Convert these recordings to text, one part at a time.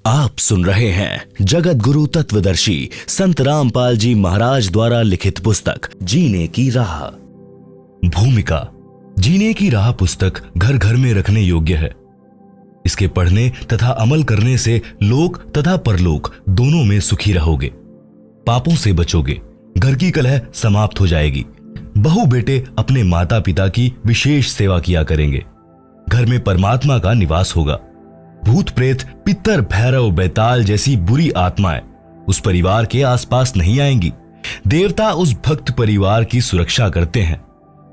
आप सुन रहे हैं जगत गुरु तत्वदर्शी संत रामपाल जी महाराज द्वारा लिखित पुस्तक जीने की राह। भूमिका। जीने की राह पुस्तक घर घर में रखने योग्य है। इसके पढ़ने तथा अमल करने से लोक तथा परलोक दोनों में सुखी रहोगे, पापों से बचोगे, घर की कलह समाप्त हो जाएगी, बहू बेटे अपने माता पिता की विशेष सेवा किया करेंगे, घर में परमात्मा का निवास होगा, भूत प्रेत पितर भैरव बैताल जैसी बुरी आत्माएं उस परिवार के आसपास नहीं आएंगी, देवता उस भक्त परिवार की सुरक्षा करते हैं,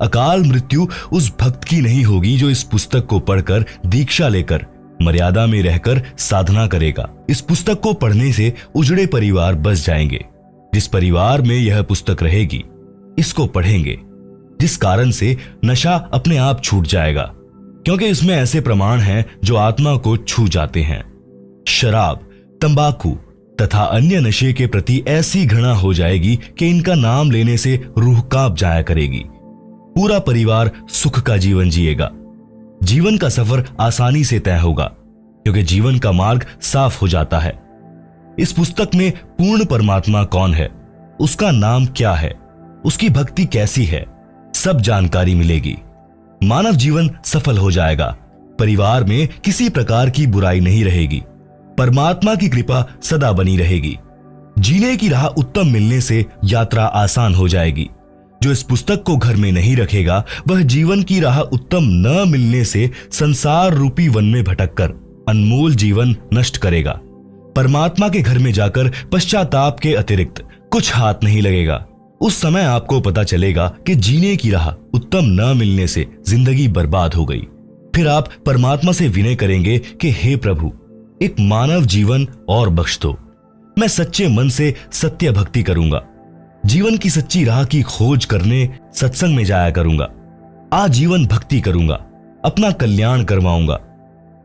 अकाल मृत्यु उस भक्त की नहीं होगी जो इस पुस्तक को पढ़कर दीक्षा लेकर मर्यादा में रहकर साधना करेगा। इस पुस्तक को पढ़ने से उजड़े परिवार बस जाएंगे। जिस परिवार में यह पुस्तक रहेगी, इसको पढ़ेंगे, जिस कारण से नशा अपने आप छूट जाएगा, क्योंकि इसमें ऐसे प्रमाण हैं जो आत्मा को छू जाते हैं। शराब, तंबाकू तथा अन्य नशे के प्रति ऐसी घृणा हो जाएगी कि इनका नाम लेने से रूह कांप जाया करेगी। पूरा परिवार सुख का जीवन जिएगा। जीवन का सफर आसानी से तय होगा, क्योंकि जीवन का मार्ग साफ हो जाता है। इस पुस्तक में पूर्ण परमात्मा कौन है, उसका नाम क्या है, उसकी भक्ति कैसी है, सब जानकारी मिलेगी। मानव जीवन सफल हो जाएगा। परिवार में किसी प्रकार की बुराई नहीं रहेगी। परमात्मा की कृपा सदा बनी रहेगी। जीने की राह उत्तम मिलने से यात्रा आसान हो जाएगी। जो इस पुस्तक को घर में नहीं रखेगा, वह जीवन की राह उत्तम न मिलने से संसार रूपी वन में भटककर अनमोल जीवन नष्ट करेगा। परमात्मा के घर में जाकर पश्चाताप के अतिरिक्त कुछ हाथ नहीं लगेगा। उस समय आपको पता चलेगा कि जीने की राह उत्तम न मिलने से जिंदगी बर्बाद हो गई। फिर आप परमात्मा से विनय करेंगे कि हे प्रभु, एक मानव जीवन और बख्श दो। मैं सच्चे मन से सत्य भक्ति करूंगा। जीवन की सच्ची राह की खोज करने सत्संग में जाया करूंगा। आजीवन भक्ति करूंगा, अपना कल्याण करवाऊंगा।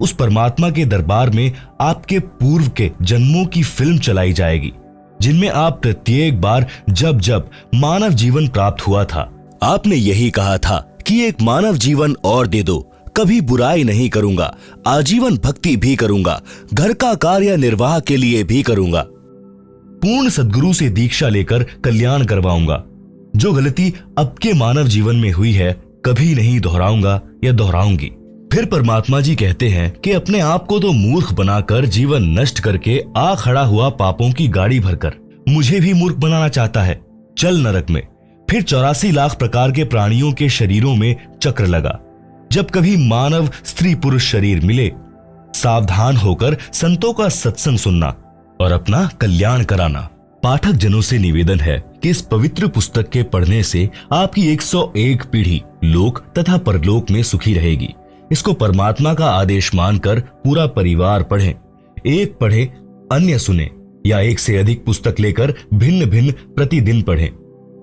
उस परमात्मा के दरबार में आपके पूर्व के जन्मों की फिल्म चलाई जाएगी, जिनमें आप प्रत्येक बार जब जब मानव जीवन प्राप्त हुआ था, आपने यही कहा था कि एक मानव जीवन और दे दो, कभी बुराई नहीं करूंगा, आजीवन भक्ति भी करूंगा, घर का कार्य निर्वाह के लिए भी करूंगा, पूर्ण सद्गुरु से दीक्षा लेकर कल्याण करवाऊंगा। जो गलती अब के मानव जीवन में हुई है, कभी नहीं दोहराऊंगा या दोहराऊंगी। फिर परमात्मा जी कहते हैं कि अपने आप को तो मूर्ख बनाकर जीवन नष्ट करके आ खड़ा हुआ पापों की गाड़ी भरकर मुझे भी मूर्ख बनाना चाहता है। चल नरक में। फिर 84 लाख प्रकार के प्राणियों के शरीरों में चक्र लगा। जब कभी मानव स्त्री पुरुष शरीर मिले, सावधान होकर संतों का सत्संग सुनना और अपना कल्याण कराना। पाठक जनों से निवेदन है कि इस पवित्र पुस्तक के पढ़ने से आपकी 101 पीढ़ी लोक तथा परलोक में सुखी रहेगी। इसको परमात्मा का आदेश मानकर पूरा परिवार पढ़े। एक पढ़े, अन्य सुने, या एक से अधिक पुस्तक लेकर भिन्न भिन्न प्रतिदिन पढ़े।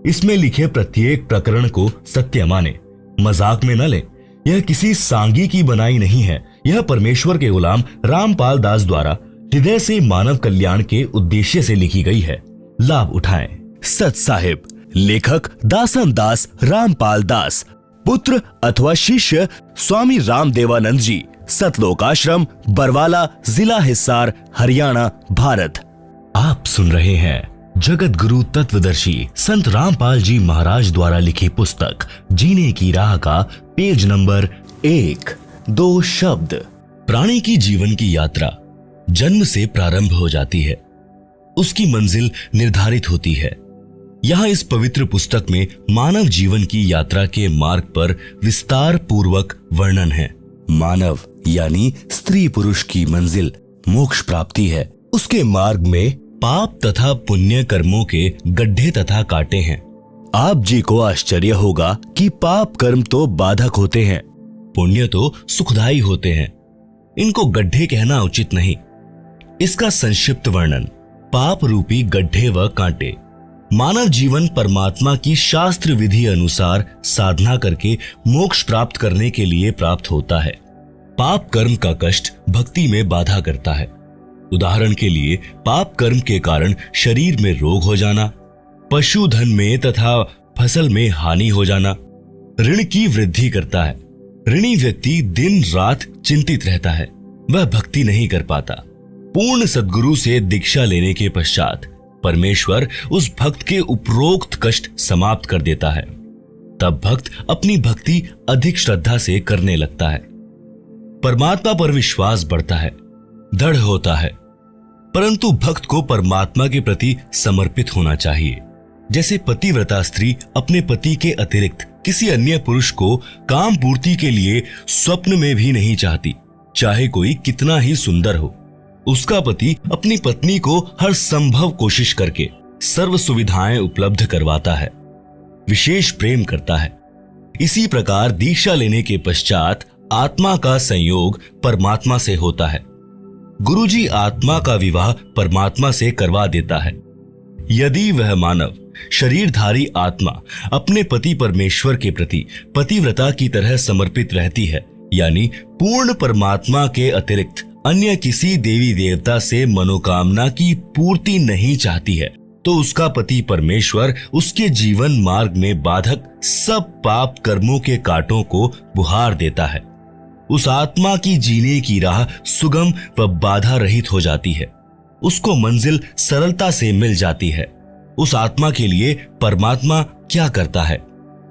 इसमें लिखे प्रत्येक प्रकरण को सत्य माने, मजाक में न ले। यह किसी सांगी की बनाई नहीं है। यह परमेश्वर के गुलाम रामपाल दास द्वारा हृदय से मानव कल्याण के उद्देश्य से लिखी गई है। लाभ उठाएं। सत साहिब। लेखक दासन दास रामपाल दास, पुत्र अथवा शिष्य स्वामी रामदेवानंद जी, सतलोक आश्रम, बरवाला, जिला हिसार, हरियाणा, भारत। आप सुन रहे हैं जगत गुरु तत्वदर्शी संत रामपाल जी महाराज द्वारा लिखी पुस्तक जीने की राह का पेज नंबर 1। 2 शब्द। प्राणी की जीवन की यात्रा जन्म से प्रारंभ हो जाती है। उसकी मंजिल निर्धारित होती है। यहाँ इस पवित्र पुस्तक में मानव जीवन की यात्रा के मार्ग पर विस्तार पूर्वक वर्णन है। मानव यानी स्त्री पुरुष की मंजिल मोक्ष प्राप्ति है। उसके मार्ग में पाप तथा पुण्य कर्मों के गड्ढे तथा कांटे हैं। आप जी को आश्चर्य होगा कि पाप कर्म तो बाधक होते हैं, पुण्य तो सुखदायी होते हैं। इनको गड्ढे कहना उचित नहीं। इसका संक्षिप्त वर्णन। पाप रूपी गड्ढे व कांटे। मानव जीवन परमात्मा की शास्त्र विधि अनुसार साधना करके मोक्ष प्राप्त करने के लिए प्राप्त होता है। पाप कर्म का कष्ट भक्ति में बाधा करता है। उदाहरण के लिए, पाप कर्म के कारण शरीर में रोग हो जाना, पशुधन में तथा फसल में हानि हो जाना, ऋण की वृद्धि करता है। ऋणी व्यक्ति दिन रात चिंतित रहता है, वह भक्ति नहीं कर पाता। पूर्ण सद्गुरु से दीक्षा लेने के पश्चात परमेश्वर उस भक्त के उपरोक्त कष्ट समाप्त कर देता है। तब भक्त अपनी भक्ति अधिक श्रद्धा से करने लगता है। परमात्मा पर विश्वास बढ़ता है, दृढ़ होता है। परंतु भक्त को परमात्मा के प्रति समर्पित होना चाहिए। जैसे पतिव्रता स्त्री अपने पति के अतिरिक्त किसी अन्य पुरुष को काम पूर्ति के लिए स्वप्न में भी नहीं चाहती, चाहे कोई कितना ही सुंदर हो। उसका पति अपनी पत्नी को हर संभव कोशिश करके सर्व सुविधाएं उपलब्ध करवाता है, विशेष प्रेम करता है। इसी प्रकार दीक्षा लेने के पश्चात आत्मा का संयोग परमात्मा से होता है। गुरुजी आत्मा का विवाह परमात्मा से करवा देता है। यदि वह मानव शरीरधारी आत्मा अपने पति परमेश्वर के प्रति पतिव्रता की तरह समर्पित रहती है, यानी पूर्ण परमात्मा के अतिरिक्त अन्य किसी देवी देवता से मनोकामना की पूर्ति नहीं चाहती है, तो उसका पति परमेश्वर उसके जीवन मार्ग में बाधक सब पाप कर्मों के कांटों को बुहार देता है। उस आत्मा की जीने की राह सुगम व बाधा रहित हो जाती है। उसको मंजिल सरलता से मिल जाती है। उस आत्मा के लिए परमात्मा क्या करता है,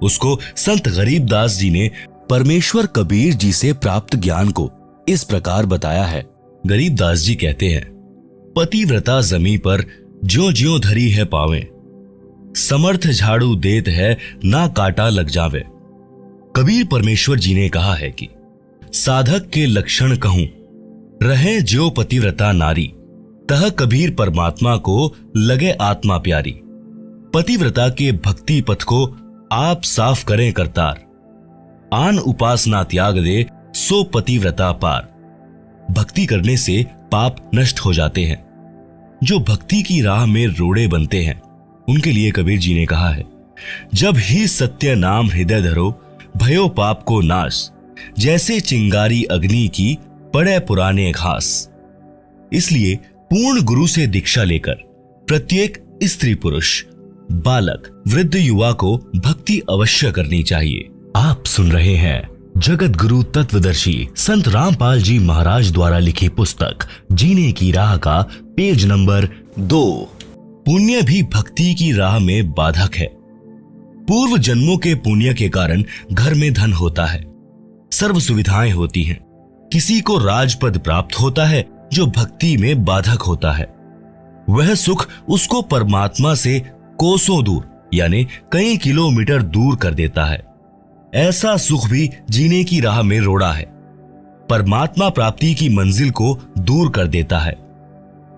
उसको संत गरीबदास जी ने परमेश्वर कबीर जी से प्राप्त ज्ञान को इस प्रकार बताया है। गरीबदास जी कहते हैं, पतिव्रता जमी पर ज्यों ज्यों धरी है पावे, समर्थ झाड़ू देत है ना काटा लग जावे। कबीर परमेश्वर जी ने कहा है कि साधक के लक्षण कहूं, रहे ज्यो पतिव्रता नारी, तह कबीर परमात्मा को लगे आत्मा प्यारी। पतिव्रता के भक्ति पथ को आप साफ करें करतार, आन उपासना त्याग दे सो पतिव्रता पार। भक्ति करने से पाप नष्ट हो जाते हैं। जो भक्ति की राह में रोड़े बनते हैं, उनके लिए कबीर जी ने कहा है, जब ही सत्य नाम हृदय धरो, भयो पाप को नाश, जैसे चिंगारी अग्नि की पड़े पुराने घास। इसलिए पूर्ण गुरु से दीक्षा लेकर प्रत्येक स्त्री पुरुष, बालक, वृद्ध, युवा को भक्ति अवश्य करनी चाहिए। आप सुन रहे हैं जगत गुरु तत्वदर्शी संत रामपाल जी महाराज द्वारा लिखी पुस्तक जीने की राह का पेज नंबर 2। पुण्य भी भक्ति की राह में बाधक है। पूर्व जन्मों के पुण्य के कारण घर में धन होता है, सर्व सुविधाएं होती हैं। किसी को राजपद प्राप्त होता है जो भक्ति में बाधक होता है। वह सुख उसको परमात्मा से कोसों दूर यानी कई किलोमीटर दूर कर देता है। ऐसा सुख भी जीने की राह में रोड़ा है, परमात्मा प्राप्ति की मंजिल को दूर कर देता है।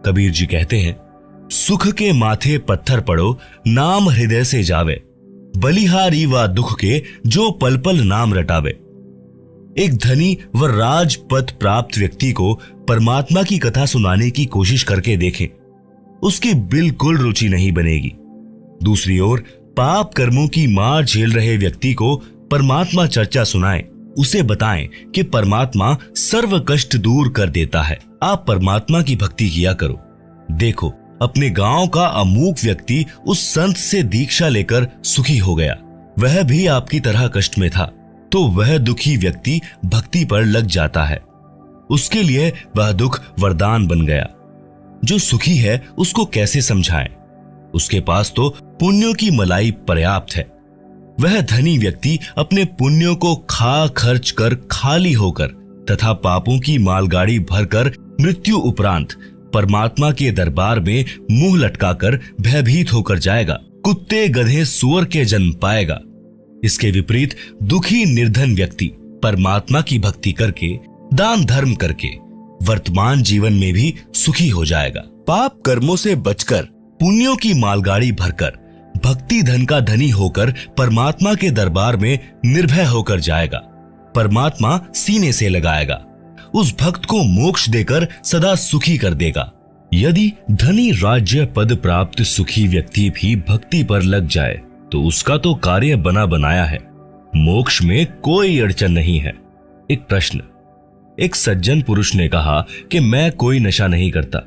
कबीर जी कहते हैं, सुख के माथे पत्थर पड़ो, नाम हृदय से जावे, बलिहारी व दुख के जो पल पल नाम रटावे। एक धनी व राजपद प्राप्त व्यक्ति को परमात्मा की कथा सुनाने की कोशिश करके देखें, उसकी बिल्कुल रुचि नहीं बनेगी। दूसरी ओर पाप कर्मों की मार झेल रहे व्यक्ति को परमात्मा चर्चा सुनाएं, उसे बताएं कि परमात्मा सर्व कष्ट दूर कर देता है। आप परमात्मा की भक्ति किया करो। देखो, अपने गांव का अमूक व्यक्ति उस संत से दीक्षा लेकर सुखी हो गया। वह भी आपकी तरह कष्ट में था, तो वह दुखी व्यक्ति भक्ति पर लग जाता है। उसके लिए वह दुख वरदान बन गया। जो सुखी है उसको कैसे समझाएं? उसके पास तो पुण्यों की मलाई पर्याप्त है। वह धनी व्यक्ति अपने पुण्यों को खा खर्च कर खाली होकर तथा पापों की मालगाड़ी भरकर मृत्यु उपरांत परमात्मा के दरबार में मुंह लटकाकर भयभीत होकर जाएगा। कुत्ते गधे सुअर के जन्म पाएगा। इसके विपरीत दुखी निर्धन व्यक्ति परमात्मा की भक्ति करके, दान धर्म करके वर्तमान जीवन में भी सुखी हो जाएगा। पाप कर्मों से बचकर पुण्यों की मालगाड़ी भरकर भक्ति धन का धनी होकर परमात्मा के दरबार में निर्भय होकर जाएगा। परमात्मा सीने से लगाएगा, उस भक्त को मोक्ष देकर सदा सुखी कर देगा। यदि धनी राज्य पद प्राप्त सुखी व्यक्ति भी भक्ति पर लग जाए तो उसका तो कार्य बना बनाया है, मोक्ष में कोई अड़चन नहीं है। एक प्रश्न। एक सज्जन पुरुष ने कहा कि मैं कोई नशा नहीं करता,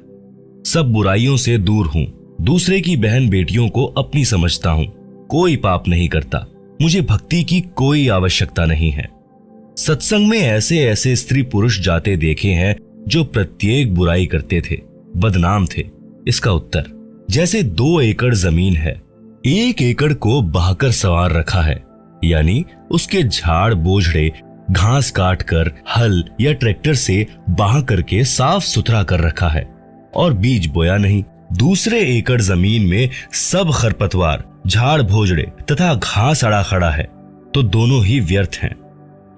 सब बुराइयों से दूर हूं, दूसरे की बहन बेटियों को अपनी समझता हूं, कोई पाप नहीं करता, मुझे भक्ति की कोई आवश्यकता नहीं है। सत्संग में ऐसे ऐसे स्त्री पुरुष जाते देखे हैं जो प्रत्येक बुराई करते थे, बदनाम थे? इसका उत्तर, जैसे 2 एकड़ जमीन है, 1 एकड़ को बहाकर संवार रखा है, यानी उसके झाड़ बोझड़े घास काट कर हल या ट्रैक्टर से बहा करके साफ सुथरा कर रखा है और बीज बोया नहीं। दूसरे एकड़ जमीन में सब खरपतवार, झाड़ भोजड़े तथा घास अड़ा खड़ा है, तो दोनों ही व्यर्थ हैं।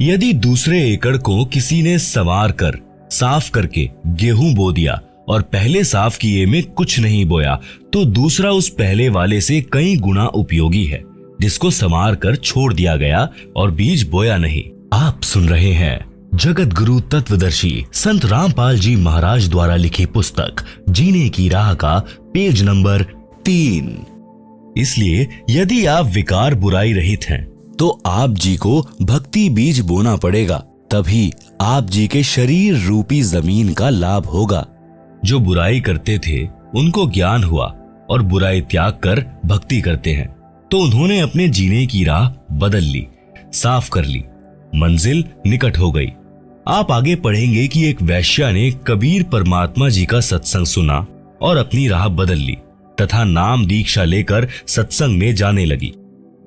यदि दूसरे एकड़ को किसी ने संवार कर साफ करके गेहूं बो दिया और पहले साफ किए में कुछ नहीं बोया, तो दूसरा उस पहले वाले से कई गुना उपयोगी है, जिसको संवार कर छोड़ दिया गया और बीज बोया नहीं। आप सुन रहे हैं जगत गुरु तत्वदर्शी संत रामपाल जी महाराज द्वारा लिखी पुस्तक जीने की राह का पेज नंबर 3। इसलिए यदि आप विकार बुराई रहित हैं, तो आप जी को भक्ति बीज बोना पड़ेगा, तभी आप जी के शरीर रूपी जमीन का लाभ होगा। जो बुराई करते थे उनको ज्ञान हुआ और बुराई त्याग कर भक्ति करते हैं, तो उन्होंने अपने जीने की राह बदल ली, साफ कर ली, मंजिल निकट हो गई। आप आगे पढ़ेंगे कि एक वैश्या ने कबीर परमात्मा जी का सत्संग सुना और अपनी राह बदल ली तथा नाम दीक्षा लेकर सत्संग में जाने लगी।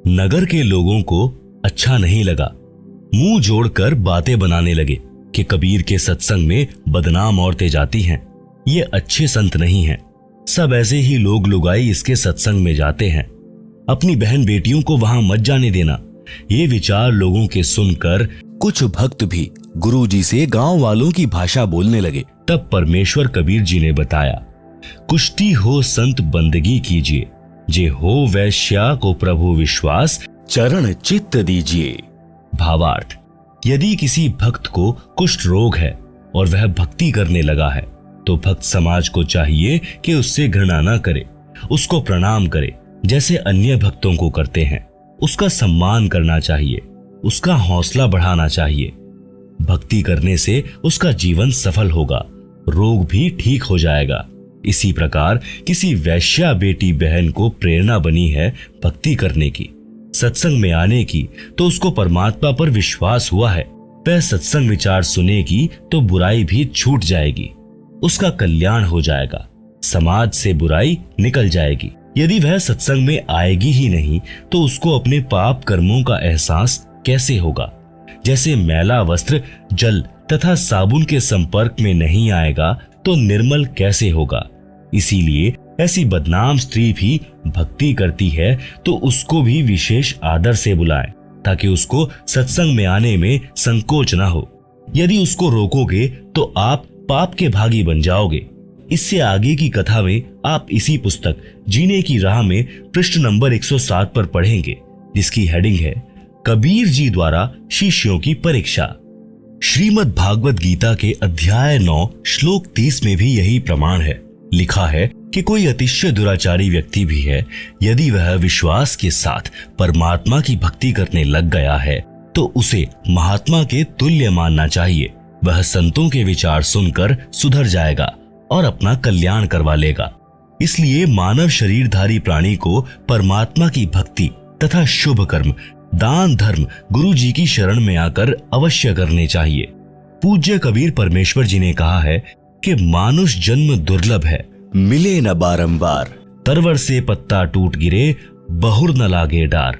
नगर के लोगों को अच्छा नहीं लगा, मुंह जोड़कर बातें बनाने लगे कि कबीर के सत्संग में बदनाम औरतें जाती हैं, ये अच्छे संत नहीं हैं। सब ऐसे ही लोग लुगाई इसके सत्संग में जाते हैं, अपनी बहन बेटियों को वहां मत जाने देना। ये विचार लोगों के सुनकर कुछ भक्त भी गुरुजी से गांव वालों की भाषा बोलने लगे। तब परमेश्वर कबीर जी ने बताया, कुश्ती हो संत बंदगी कीजिए, जे हो वैश्या को प्रभु विश्वास, चरण चित्त दीजिए। भावार्थ, यदि किसी भक्त को कुष्ठ रोग है और वह भक्ति करने लगा है, तो भक्त समाज को चाहिए कि उससे घृणा न करे, उसको प्रणाम करे जैसे अन्य भक्तों को करते हैं। उसका सम्मान करना चाहिए, उसका हौसला बढ़ाना चाहिए। भक्ति करने से उसका जीवन सफल होगा, रोग भी ठीक हो जाएगा। इसी प्रकार किसी वैश्या बेटी बहन को प्रेरणा बनी है भक्ति करने की, सत्संग में आने की, तो उसको परमात्मा पर विश्वास हुआ है। वह सत्संग विचार सुनेगी तो बुराई भी छूट जाएगी, उसका कल्याण हो जाएगा, समाज से बुराई निकल जाएगी। यदि वह सत्संग में आएगी ही नहीं, तो उसको अपने पाप कर्मों का एहसास कैसे होगा? जैसे मैला वस्त्र जल तथा साबुन के संपर्क में नहीं आएगा तो निर्मल कैसे होगा? इसीलिए ऐसी बदनाम स्त्री भी भक्ति करती है तो उसको भी विशेष आदर से बुलाएं, ताकि उसको सत्संग में आने में संकोच ना हो। यदि उसको रोकोगे तो आप पाप के भागी बन जाओगे। इससे आगे की कथा में आप इसी पुस्तक जीने की राह में पृष्ठ नंबर 107 पर पढ़ेंगे, जिसकी हेडिंग है कबीर जी द्वारा शिष्यों की परीक्षा। श्रीमद् भागवत गीता के अध्याय 9 श्लोक 30 में भी यही प्रमाण है। लिखा है कि कोई अतिशय दुराचारी व्यक्ति भी है, यदि वह विश्वास के साथ परमात्मा की भक्ति करने लग गया है, तो उसे महात्मा के तुल्य मानना चाहिए। वह संतों के विचार सुनकर सुधर जाएगा और अपना कल्याण करवा लेगा। इसलिए मानव शरीरधारी प्राणी को परमात्मा की भक्ति तथा शुभ कर्म, दान धर्म गुरु जी की शरण में आकर अवश्य करने चाहिए। पूज्य कबीर परमेश्वर जी ने कहा है कि मानुष जन्म दुर्लभ है, मिले न बारंबार, तरवर से पत्ता टूट गिरे, बहुर न लागे डार।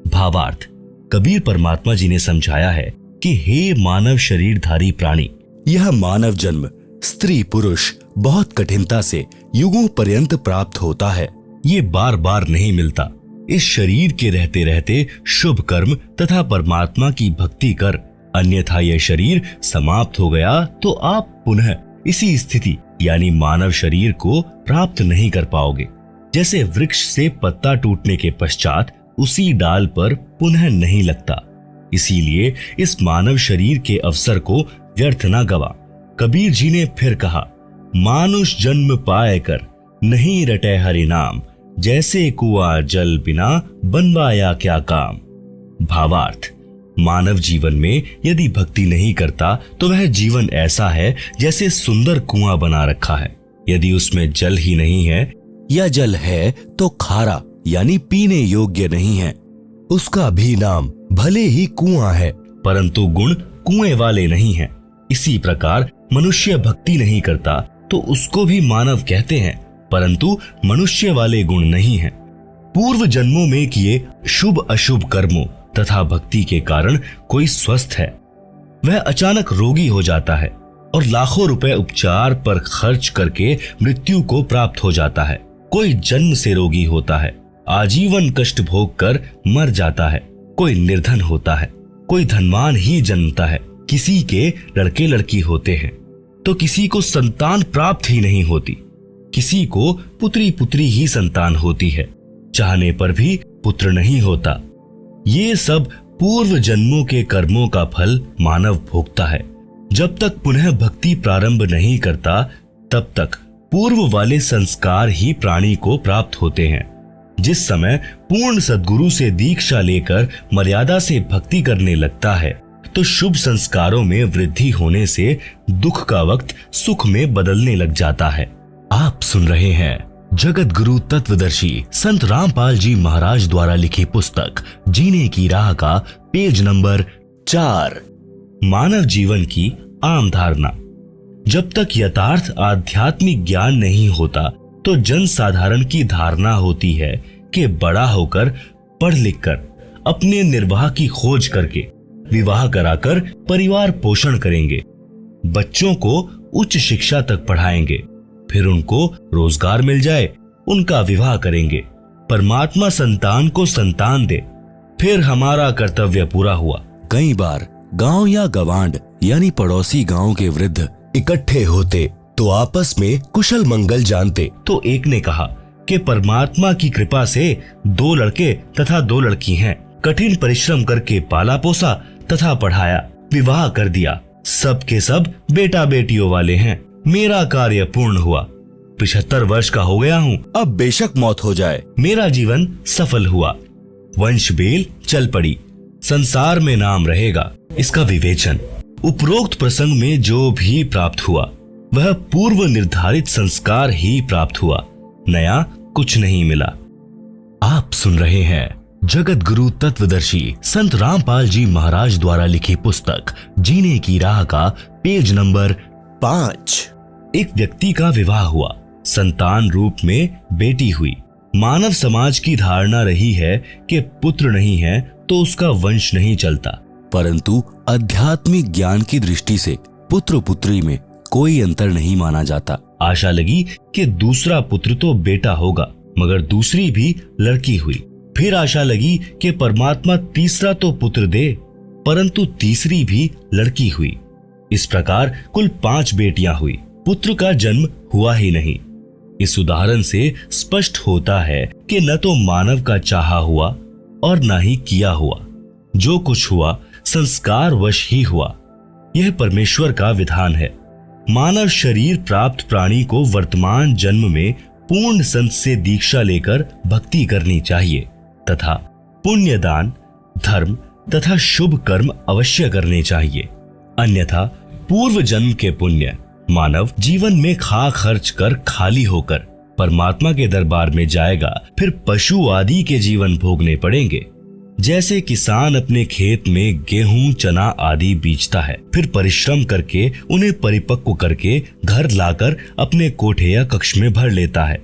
भावार्थ, कबीर परमात्मा जी ने समझाया है कि हे मानव शरीरधारी प्राणी, यह मानव जन्म स्त्री पुरुष बहुत कठिनता से युगों पर्यंत प्राप्त होता है। ये बार बार नहीं मिलता। इस शरीर के रहते रहते शुभ कर्म तथा परमात्मा की भक्ति कर, अन्यथा यह शरीर समाप्त हो गया तो आप पुनः इसी स्थिति यानी मानव शरीर को प्राप्त नहीं कर पाओगे। जैसे वृक्ष से पत्ता टूटने के पश्चात उसी डाल पर पुनः नहीं लगता। इसीलिए इस मानव शरीर के अवसर को व्यर्थ न गवा। कबीर जी ने फिर कहा, मानुष जन्म पाए कर नहीं रटे हरि नाम, जैसे कुआं जल बिना बनवाया क्या काम। भावार्थ, मानव जीवन में यदि भक्ति नहीं करता तो वह जीवन ऐसा है जैसे सुंदर कुआं बना रखा है। यदि उसमें जल ही नहीं है या जल है तो खारा यानी पीने योग्य नहीं है। उसका भी नाम भले ही कुआं है, परंतु गुण कुएं वाले नहीं हैं। इसी प्रकार मनुष्य भक्ति नहीं करता तो उसको भी मानव कहते हैं, परंतु मनुष्य वाले गुण नहीं हैं। पूर्व जन्मों में किए शुभ अशुभ कर्मों तथा भक्ति के कारण कोई स्वस्थ है, वह अचानक रोगी हो जाता है और लाखों रुपए उपचार पर खर्च करके मृत्यु को प्राप्त हो जाता है। कोई जन्म से रोगी होता है, आजीवन कष्ट भोग कर मर जाता है। कोई निर्धन होता है, कोई धनवान ही जन्मता है। किसी के लड़के लड़की होते हैं तो किसी को संतान प्राप्त ही नहीं होती, किसी को पुत्री पुत्री ही संतान होती है, चाहने पर भी पुत्र नहीं होता। ये सब पूर्व जन्मों के कर्मों का फल मानव भोगता है। जब तक पुनः भक्ति प्रारंभ नहीं करता, तब तक पूर्व वाले संस्कार ही प्राणी को प्राप्त होते हैं। जिस समय पूर्ण सद्गुरु से दीक्षा लेकर मर्यादा से भक्ति करने लगता है, तो शुभ संस्कारों में वृद्धि होने से दुख का वक्त सुख में बदलने लग जाता है। आप सुन रहे हैं जगत गुरु तत्वदर्शी संत रामपाल जी महाराज द्वारा लिखी पुस्तक जीने की राह का पेज नंबर 4, मानव जीवन की आम धारणा। जब तक यथार्थ आध्यात्मिक ज्ञान नहीं होता, तो जन साधारण की धारणा होती है कि बड़ा होकर पढ़ लिख कर अपने निर्वाह की खोज करके विवाह कराकर परिवार पोषण करेंगे, बच्चों को उच्च शिक्षा तक पढ़ाएंगे, फिर उनको रोजगार मिल जाए उनका विवाह करेंगे, परमात्मा संतान को संतान दे, फिर हमारा कर्तव्य पूरा हुआ। कई बार गांव या गवांड यानी पड़ोसी गांव के वृद्ध इकट्ठे होते तो आपस में कुशल मंगल जानते। तो एक ने कहा कि परमात्मा की कृपा से 2 लड़के तथा 2 लड़की हैं, कठिन परिश्रम करके पाला पोसा तथा पढ़ाया, विवाह कर दिया, सब के सब बेटा बेटियों वाले हैं। मेरा कार्य पूर्ण हुआ, 75 वर्ष का हो गया हूँ, अब बेशक मौत हो जाए, मेरा जीवन सफल हुआ, वंश बेल चल पड़ी, संसार में नाम रहेगा। इसका विवेचन उपरोक्त प्रसंग में जो भी प्राप्त हुआ वह पूर्व निर्धारित संस्कार ही प्राप्त हुआ, नया कुछ नहीं मिला। आप सुन रहे हैं जगत गुरु तत्वदर्शी संत रामपाल जी महाराज द्वारा लिखी पुस्तक जीने की राह का पेज नंबर 5। एक व्यक्ति का विवाह हुआ, संतान रूप में बेटी हुई। मानव समाज की धारणा रही है कि पुत्र नहीं है तो उसका वंश नहीं चलता, परंतु आध्यात्मिक ज्ञान की दृष्टि से पुत्र पुत्री में कोई अंतर नहीं माना जाता। आशा लगी कि दूसरा पुत्र तो बेटा होगा, मगर दूसरी भी लड़की हुई। फिर आशा लगी कि परमात्मा तीसरा तो पुत्र दे, परंतु तीसरी भी लड़की हुई। इस प्रकार कुल 5 बेटियां हुई, पुत्र का जन्म हुआ ही नहीं। इस उदाहरण से स्पष्ट होता है कि न तो मानव का चाहा हुआ और न ही किया हुआ, जो कुछ हुआ संस्कार वश ही हुआ। यह परमेश्वर का विधान है। मानव शरीर प्राप्त प्राणी को वर्तमान जन्म में पूर्ण संत से दीक्षा लेकर भक्ति करनी चाहिए तथा पुण्य दान, धर्म तथा शुभ कर्म अवश्य करने चाहिए। अन्यथा पूर्व जन्म के पुण्य मानव जीवन में खा खर्च कर खाली होकर परमात्मा के दरबार में जाएगा, फिर पशु आदि के जीवन भोगने पड़ेंगे। जैसे किसान अपने खेत में गेहूं, चना आदि बीजता है, फिर परिश्रम करके उन्हें परिपक्व करके घर लाकर अपने कोठे या कक्ष में भर लेता है।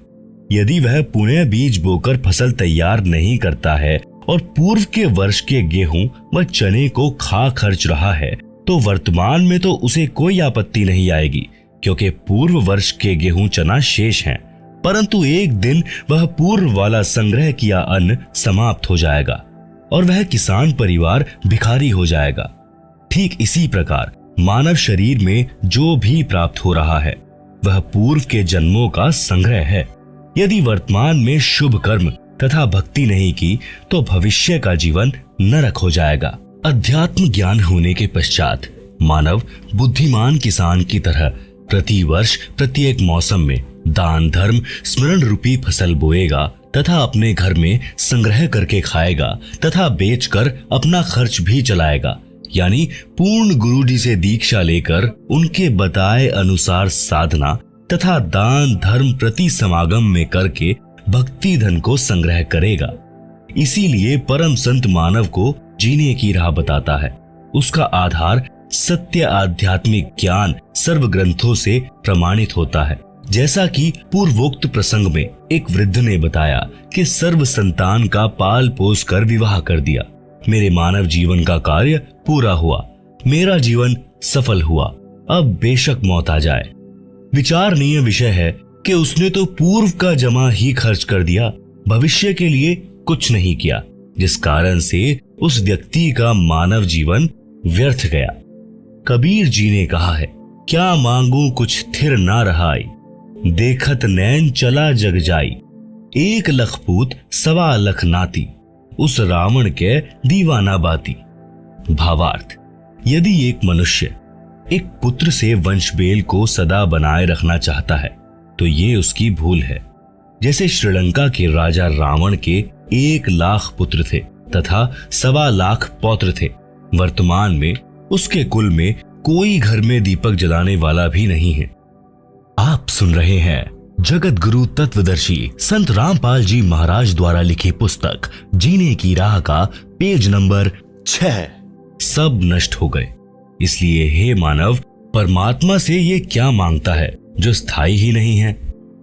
यदि वह पुनः बीज बोकर फसल तैयार नहीं करता है और पूर्व के वर्ष के गेहूं व चने को खा खर्च रहा है, तो वर्तमान में तो उसे कोई आपत्ति नहीं आएगी, क्योंकि पूर्व वर्ष के गेहूं चना शेष हैं। परंतु एक दिन वह पूर्व वाला संग्रह किया अन्न समाप्त हो जाएगा और वह किसान परिवार भिखारी हो जाएगा। ठीक इसी प्रकार मानव शरीर में जो भी प्राप्त हो रहा है वह पूर्व के जन्मों का संग्रह है। यदि वर्तमान में शुभ कर्म तथा भक्ति नहीं की तो भविष्य का जीवन नरक हो जाएगा। अध्यात्म ज्ञान होने के पश्चात मानव बुद्धिमान किसान की तरह प्रति वर्ष प्रत्येक मौसम में दान धर्म स्मरण रूपी फसल बोएगा तथा अपने घर में संग्रह करके खाएगा तथा बेचकर अपना खर्च भी चलाएगा। यानी पूर्ण गुरु जी से दीक्षा लेकर उनके बताए अनुसार साधना तथा दान धर्म प्रति समागम में करके भक्ति धन को संग्रह करेगा। इसीलिए परम संत मानव को जीने की राह बताता है। उसका आधार सत्य आध्यात्मिक ज्ञान सर्व ग्रंथों से प्रमाणित होता है। जैसा कि पूर्वोक्त प्रसंग में एक वृद्ध ने बताया कि सर्व संतान का पाल पोस कर विवाह कर दिया। मेरे मानव जीवन का कार्य पूरा हुआ, मेरा जीवन सफल हुआ, अब बेशक मौत आ जाए। विचारणीय विषय है कि उसने तो पूर्व का जमा ही खर्च कर दिया, भविष्य के लिए कुछ नहीं किया, जिस कारण से उस व्यक्ति का मानव जीवन व्यर्थ गया। कबीर जी ने कहा है, क्या मांगू कुछ थिर ना रहाई, देखत नैन चला जग जाई, 1 लख पूत 1.25 लख नाती, उस रावण के दीवाना बाती। भावार्थ, यदि एक मनुष्य एक पुत्र से वंशबेल को सदा बनाए रखना चाहता है तो ये उसकी भूल है। जैसे श्रीलंका के राजा रावण के 1 लाख पुत्र थे तथा 1.25 लाख पौत्र थे। वर्तमान में उसके कुल में कोई घर में दीपक जलाने वाला भी नहीं है। आप सुन रहे हैं जगत गुरु तत्वदर्शी संत रामपाल जी महाराज द्वारा लिखी पुस्तक जीने की राह का पेज नंबर 6। सब नष्ट हो गए, इसलिए हे मानव, परमात्मा से ये क्या मांगता है जो स्थायी ही नहीं है।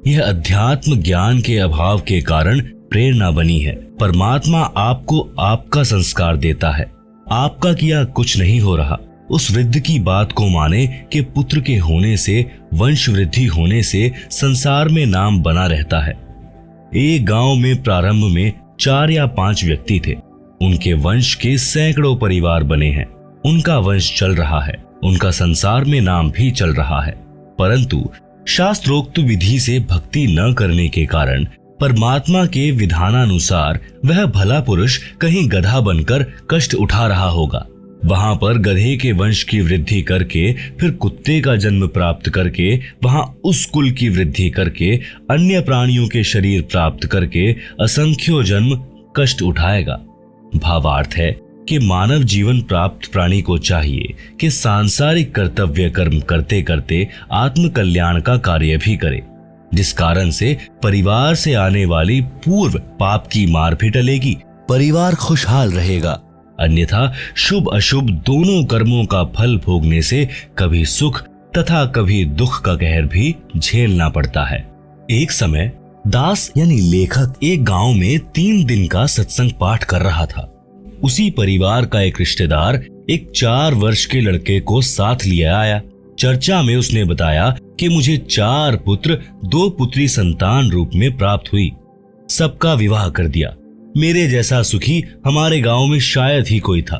यह अध्यात्म ज्ञान के अभाव के कारण प्रेरणा बनी है। परमात्मा आपको आपका संस्कार देता है, आपका किया कुछ नहीं हो रहा। उस वृद्ध की बात को माने कि पुत्र के होने से, वंश वृद्धि होने से संसार में नाम बना रहता है। एक गांव में प्रारंभ में 4 या 5 व्यक्ति थे। उनके वंश के सैकड़ों परिवार बने हैं। उनका वंश चल रहा है, उनका संसार में नाम भी चल रहा है, परंतु शास्त्रोक्त विधि से भक्ति न करने के कारण परमात्मा के विधानानुसार वह भला पुरुष कहीं गधा बनकर कष्ट उठा रहा होगा। वहां पर गधे के वंश की वृद्धि करके, फिर कुत्ते का जन्म प्राप्त करके, वहां उस कुल की वृद्धि करके, अन्य प्राणियों के शरीर प्राप्त करके असंख्यों जन्म कष्ट उठाएगा। भावार्थ है कि मानव जीवन प्राप्त प्राणी को चाहिए कि सांसारिक कर्तव्य कर्म करते करते आत्म कल्याण का कार्य भी करे, जिस कारण से परिवार से आने वाली पूर्व पाप की मार भी टलेगी, परिवार खुशहाल रहेगा। अन्यथा शुभ अशुभ दोनों कर्मों का फल भोगने से कभी सुख तथा कभी दुख का कहर भी झेलना पड़ता है। एक समय दास यानी लेखक एक गांव में 3 दिन का सत्संग पाठ कर रहा था। उसी परिवार का एक रिश्तेदार एक 4 वर्ष के लड़के को साथ लिए आया। चर्चा में उसने बताया कि मुझे 4 पुत्र 2 पुत्री संतान रूप में प्राप्त हुई, सबका विवाह कर दिया। मेरे जैसा सुखी हमारे गांव में शायद ही कोई था।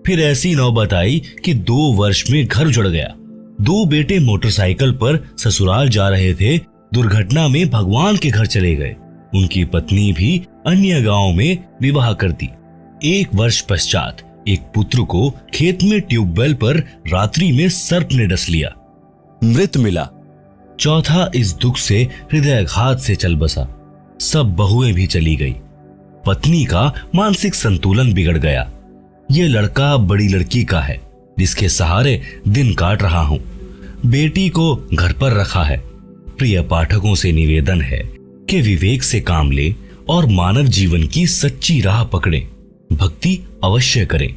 फिर ऐसी नौबत आई कि 2 वर्ष में घर उजड़ गया। 2 बेटे मोटरसाइकिल पर ससुराल जा रहे थे, दुर्घटना में भगवान के घर चले गए। उनकी पत्नी भी अन्य गांव में विवाह कर दी। 1 वर्ष पश्चात एक पुत्र को खेत में ट्यूबवेल पर रात्रि में सर्प ने डस लिया, मृत मिला। चौथा इस दुख से हृदयघात से चल बसा। सब बहुएं भी चली गई। पत्नी का मानसिक संतुलन बिगड़ गया। ये लड़का बड़ी लड़की का है, जिसके सहारे दिन काट रहा हूं। बेटी को घर पर रखा है। प्रिय पाठकों से निवेदन है कि विवेक से काम ले और मानव जीवन की सच्ची राह पकड़े। भक्ति अवश्य करें।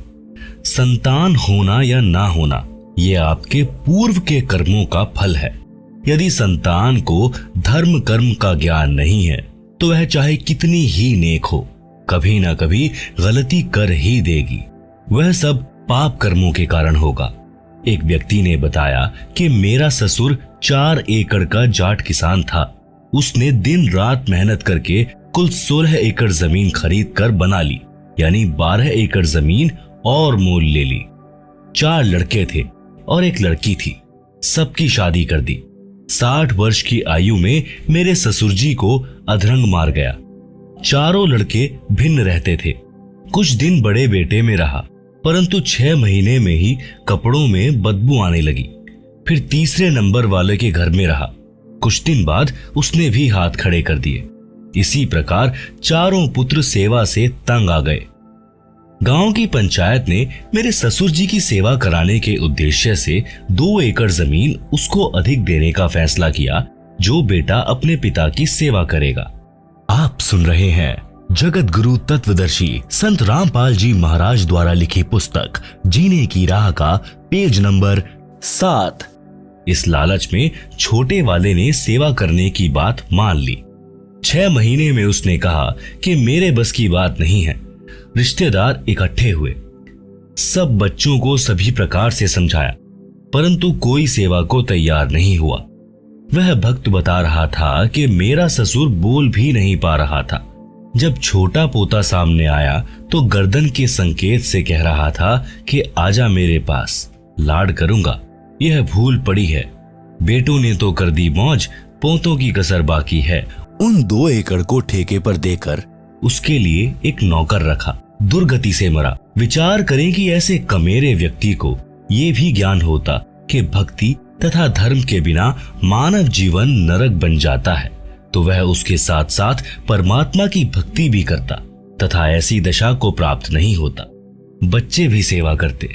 संतान होना या ना होना ये आपके पूर्व के कर्मों का फल है। यदि संतान को धर्म कर्म का ज्ञान नहीं है तो वह चाहे कितनी ही नेक हो, कभी ना कभी गलती कर ही देगी। वह सब पाप कर्मों के कारण होगा। एक व्यक्ति ने बताया कि मेरा ससुर 4 एकड़ का जाट किसान था। उसने दिन रात मेहनत करके कुल 16 एकड़ जमीन खरीद कर बना ली, यानी 12 एकड़ जमीन और मोल ले ली। 4 लड़के थे और एक लड़की थी। सबकी शादी कर दी। 60 वर्ष की आयु में मेरे ससुर जी को अधरंग मार गया। चारों लड़के भिन्न रहते थे। कुछ दिन बड़े बेटे में रहा, परंतु 6 महीने में ही कपड़ों में बदबू आने लगी। फिर तीसरे नंबर वाले के घर में रहा। कुछ दिन बाद उसने भी हाथ खड़े कर दिए। इसी प्रकार चारों पुत्र सेवा से तंग आ गए। गांव की पंचायत ने मेरे ससुर जी की सेवा कराने के उद्देश्य से 2 एकड़ जमीन उसको अधिक देने का फैसला किया, जो बेटा अपने पिता की सेवा करेगा। आप सुन रहे हैं जगत गुरु तत्वदर्शी संत रामपाल जी महाराज द्वारा लिखी पुस्तक जीने की राह का पेज नंबर 7। इस लालच में छोटे वाले ने सेवा करने की बात मान ली। 6 महीने में उसने कहा कि मेरे बस की बात नहीं है। रिश्तेदार इकट्ठे हुए, सब बच्चों को सभी प्रकार से समझाया, परंतु कोई सेवा को तैयार नहीं हुआ। वह भक्त बता रहा था कि मेरा ससुर बोल भी नहीं पा रहा था। जब छोटा पोता सामने आया तो गर्दन के संकेत से कह रहा था कि आजा मेरे पास, लाड करूंगा। यह भूल पड़ी है। बेटों ने तो कर दी मौज, पोतों की कसर बाकी है। उन 2 एकड़ को ठेके पर देकर उसके लिए एक नौकर रखा। दुर्गति से मरा। विचार करें कि ऐसे कमेरे व्यक्ति को ये भी ज्ञान होता कि भक्ति तथा धर्म के बिना मानव जीवन नरक बन जाता है, तो वह उसके साथ साथ परमात्मा की भक्ति भी करता तथा ऐसी दशा को प्राप्त नहीं होता। बच्चे भी सेवा करते।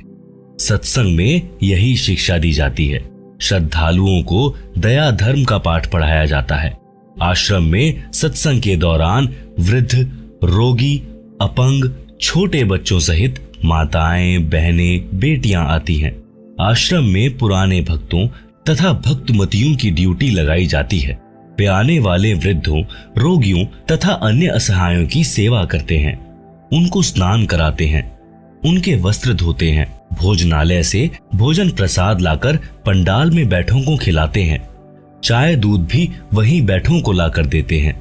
सत्संग में यही शिक्षा दी जाती है। श्रद्धालुओं को दया धर्म का पाठ पढ़ाया जाता है। आश्रम में सत्संग के दौरान वृद्ध, रोगी, अपंग, छोटे बच्चों सहित माताएं, बहनें, बेटियां आती हैं। आश्रम में पुराने भक्तों तथा भक्तमतियों की ड्यूटी लगाई जाती है। वे आने वाले वृद्धों, रोगियों तथा अन्य असहायों की सेवा करते हैं। उनको स्नान कराते हैं, उनके वस्त्र धोते हैं, भोजनालय से भोजन प्रसाद लाकर पंडाल में बैठों को खिलाते हैं। चाय दूध भी वहीं बैठों को लाकर देते हैं।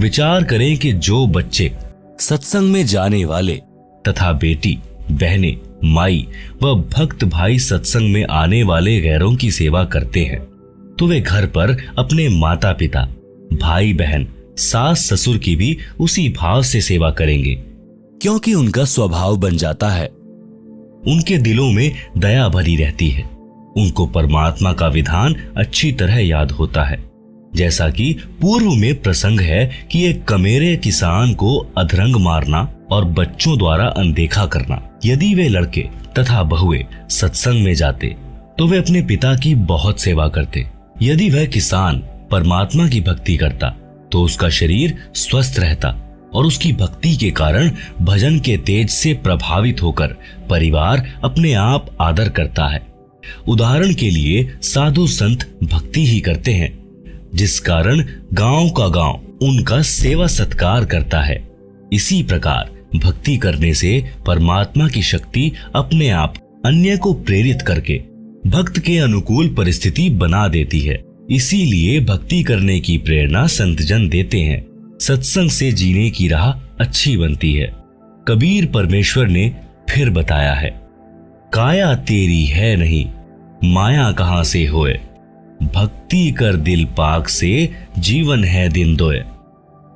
विचार करें कि जो बच्चे सत्संग में जाने वाले तथा बेटी, बहनें, माई व भक्त भाई सत्संग में आने वाले गैरों की सेवा करते हैं, तो वे घर पर अपने माता पिता, भाई बहन, सास ससुर की भी उसी भाव से सेवा करेंगे, क्योंकि उनका स्वभाव बन जाता है। उनके दिलों में दया भरी रहती है। उनको परमात्मा का विधान अच्छी तरह याद होता है। जैसा कि पूर्व में प्रसंग है कि एक कमेरे किसान को अधरंग मारना और बच्चों द्वारा अनदेखा करना। यदि वे लड़के तथा बहुएं सत्संग में जाते तो वे अपने पिता की बहुत सेवा करते। यदि वह किसान परमात्मा की भक्ति करता तो उसका शरीर स्वस्थ रहता और उसकी भक्ति के कारण भजन के तेज से प्रभावित होकर परिवार अपने आप आदर करता है। उदाहरण के लिए साधु संत भक्ति ही करते हैं, जिस कारण गांव का गांव उनका सेवा सत्कार करता है। इसी प्रकार भक्ति करने से परमात्मा की शक्ति अपने आप अन्य को प्रेरित करके भक्त के अनुकूल परिस्थिति बना देती है। इसीलिए भक्ति करने की प्रेरणा संतजन देते हैं। सत्संग से जीने की राह अच्छी बनती है। कबीर परमेश्वर ने फिर बताया है, काया तेरी है नहीं, माया कहां से होए, भक्ति कर दिल पाक से, जीवन है दिन दोए।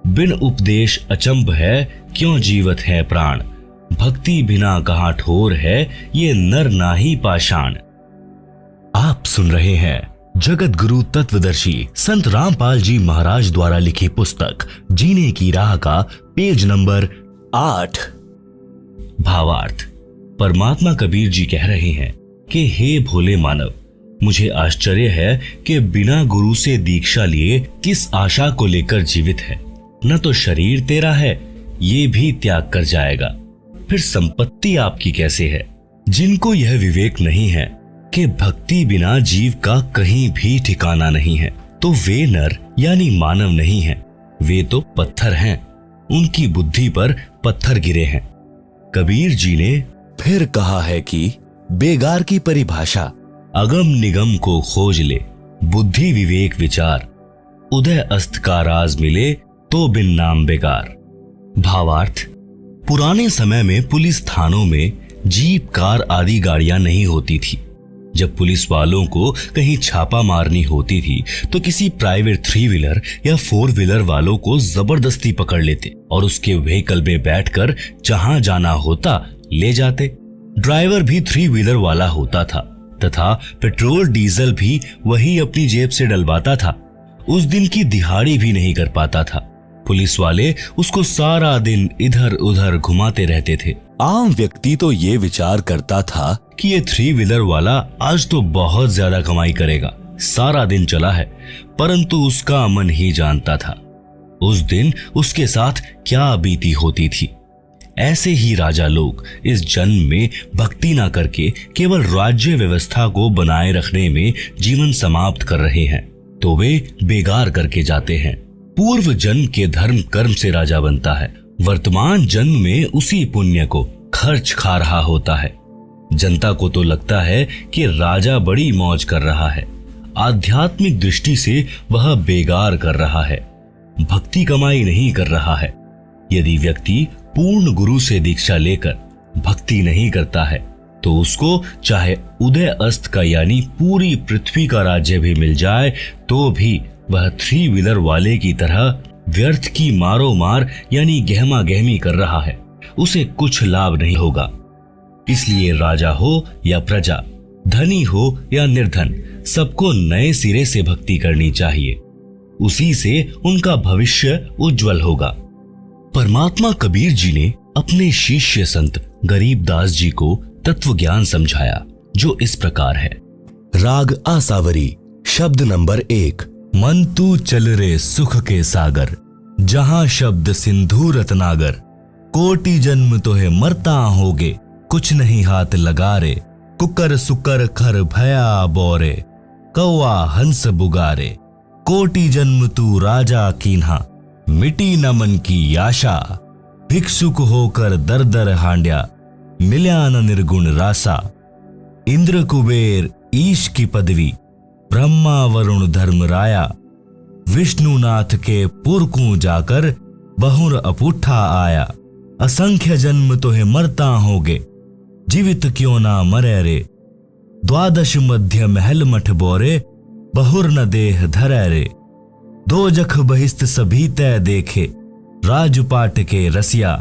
बिन उपदेश अचंभ है, क्यों जीवत है प्राण, भक्ति बिना कहां ठोर है, ये नर नाही पाषाण। आप सुन रहे हैं जगत गुरु तत्वदर्शी संत रामपाल जी महाराज द्वारा लिखी पुस्तक जीने की राह का पेज नंबर 8। भावार्थ। परमात्मा कबीर जी कह रहे हैं कि हे भोले मानव, मुझे आश्चर्य है कि बिना गुरु से दीक्षा लिए किस आशा को लेकर जीवित है। न तो शरीर तेरा है, ये भी त्याग कर जाएगा, फिर संपत्ति आपकी कैसे है। जिनको यह विवेक नहीं है कि भक्ति बिना जीव का कहीं भी ठिकाना नहीं है, तो वे नर यानी मानव नहीं हैं, वे तो पत्थर हैं। उनकी बुद्धि पर पत्थर गिरे हैं। कबीर जी ने फिर कहा है कि बेगार की परिभाषा अगम निगम को खोज ले, बुद्धि विवेक विचार, उदय अस्त का राज मिले तो बिन नाम बेकार। भावार्थ। पुराने समय में पुलिस थानों में जीप, कार आदि गाड़ियां नहीं होती थी। जब पुलिस वालों को कहीं छापा मारनी होती थी तो किसी प्राइवेट 3 व्हीलर या 4 व्हीलर वालों को जबरदस्ती पकड़ लेते और उसके व्हीकल में बैठकर जहां जाना होता ले जाते। ड्राइवर भी 3 व्हीलर वाला होता था तथा पेट्रोल डीजल भी वही अपनी जेब से डलवाता था। उस दिन की दिहाड़ी भी नहीं कर पाता था। पुलिस वाले उसको सारा दिन इधर उधर घुमाते रहते थे। आम व्यक्ति तो ये विचार करता था कि ये 3 व्हीलर वाला आज तो बहुत ज्यादा कमाई करेगा, सारा दिन चला है, परंतु उसका मन ही जानता था उस दिन उसके साथ क्या बीती होती थी। ऐसे ही राजा लोग इस जन्म में भक्ति ना करके केवल राज्य व्यवस्था को बनाए रखने में जीवन समाप्त कर रहे हैं तो वे बेगार करके जाते हैं। पूर्व जन्म के धर्म कर्म से राजा बनता है, वर्तमान जन्म में उसी पुण्य को खर्च खा रहा होता है। जनता को तो लगता है कि राजा बड़ी मौज कर रहा है, आध्यात्मिक दृष्टि से वह बेगार कर रहा है, भक्ति कमाई नहीं कर रहा है। यदि व्यक्ति पूर्ण गुरु से दीक्षा लेकर भक्ति नहीं करता है तो उसको चाहे उदय अस्त का यानी पूरी पृथ्वी का राज्य भी मिल जाए तो भी वह 3 व्हीलर वाले की तरह व्यर्थ की मारो मार यानी गहमा गहमी कर रहा है, उसे कुछ लाभ नहीं होगा। इसलिए राजा हो या प्रजा, धनी हो या निर्धन, सबको नए सिरे से भक्ति करनी चाहिए, उसी से उनका भविष्य उज्जवल होगा। परमात्मा कबीर जी ने अपने शिष्य संत गरीबदास जी को तत्व ज्ञान समझाया जो इस प्रकार है। राग आसावरी, शब्द नंबर 1। मन तू चल रे सुख के सागर, जहां शब्द सिंधु रत्नागर, कोटि जन्म तोहे मरता होगे, कुछ नहीं हाथ लगा रे, कुकर सुकर खर भया बोरे, कौआ हंस बुगारे, कोटि जन्म तू राजा कीन्हा, मिटी न मन की आशा, भिक्षुक होकर दर दर हांड्या, मिल्या न निर्गुण रासा, इंद्र कुबेर ईश की पदवी, ब्रह्मा वरुण धर्म राया, विष्णुनाथ के पुरकू जाकर बहुर अपूठा आया, असंख्य जन्म तोहे मरता होगे, जीवित क्यों ना मरे रे, द्वादश मध्य महल मठ बोरे, बहुर न देह धरे रे, दो जख बहिस्त सभी तय देखे, राजपाट के रसिया,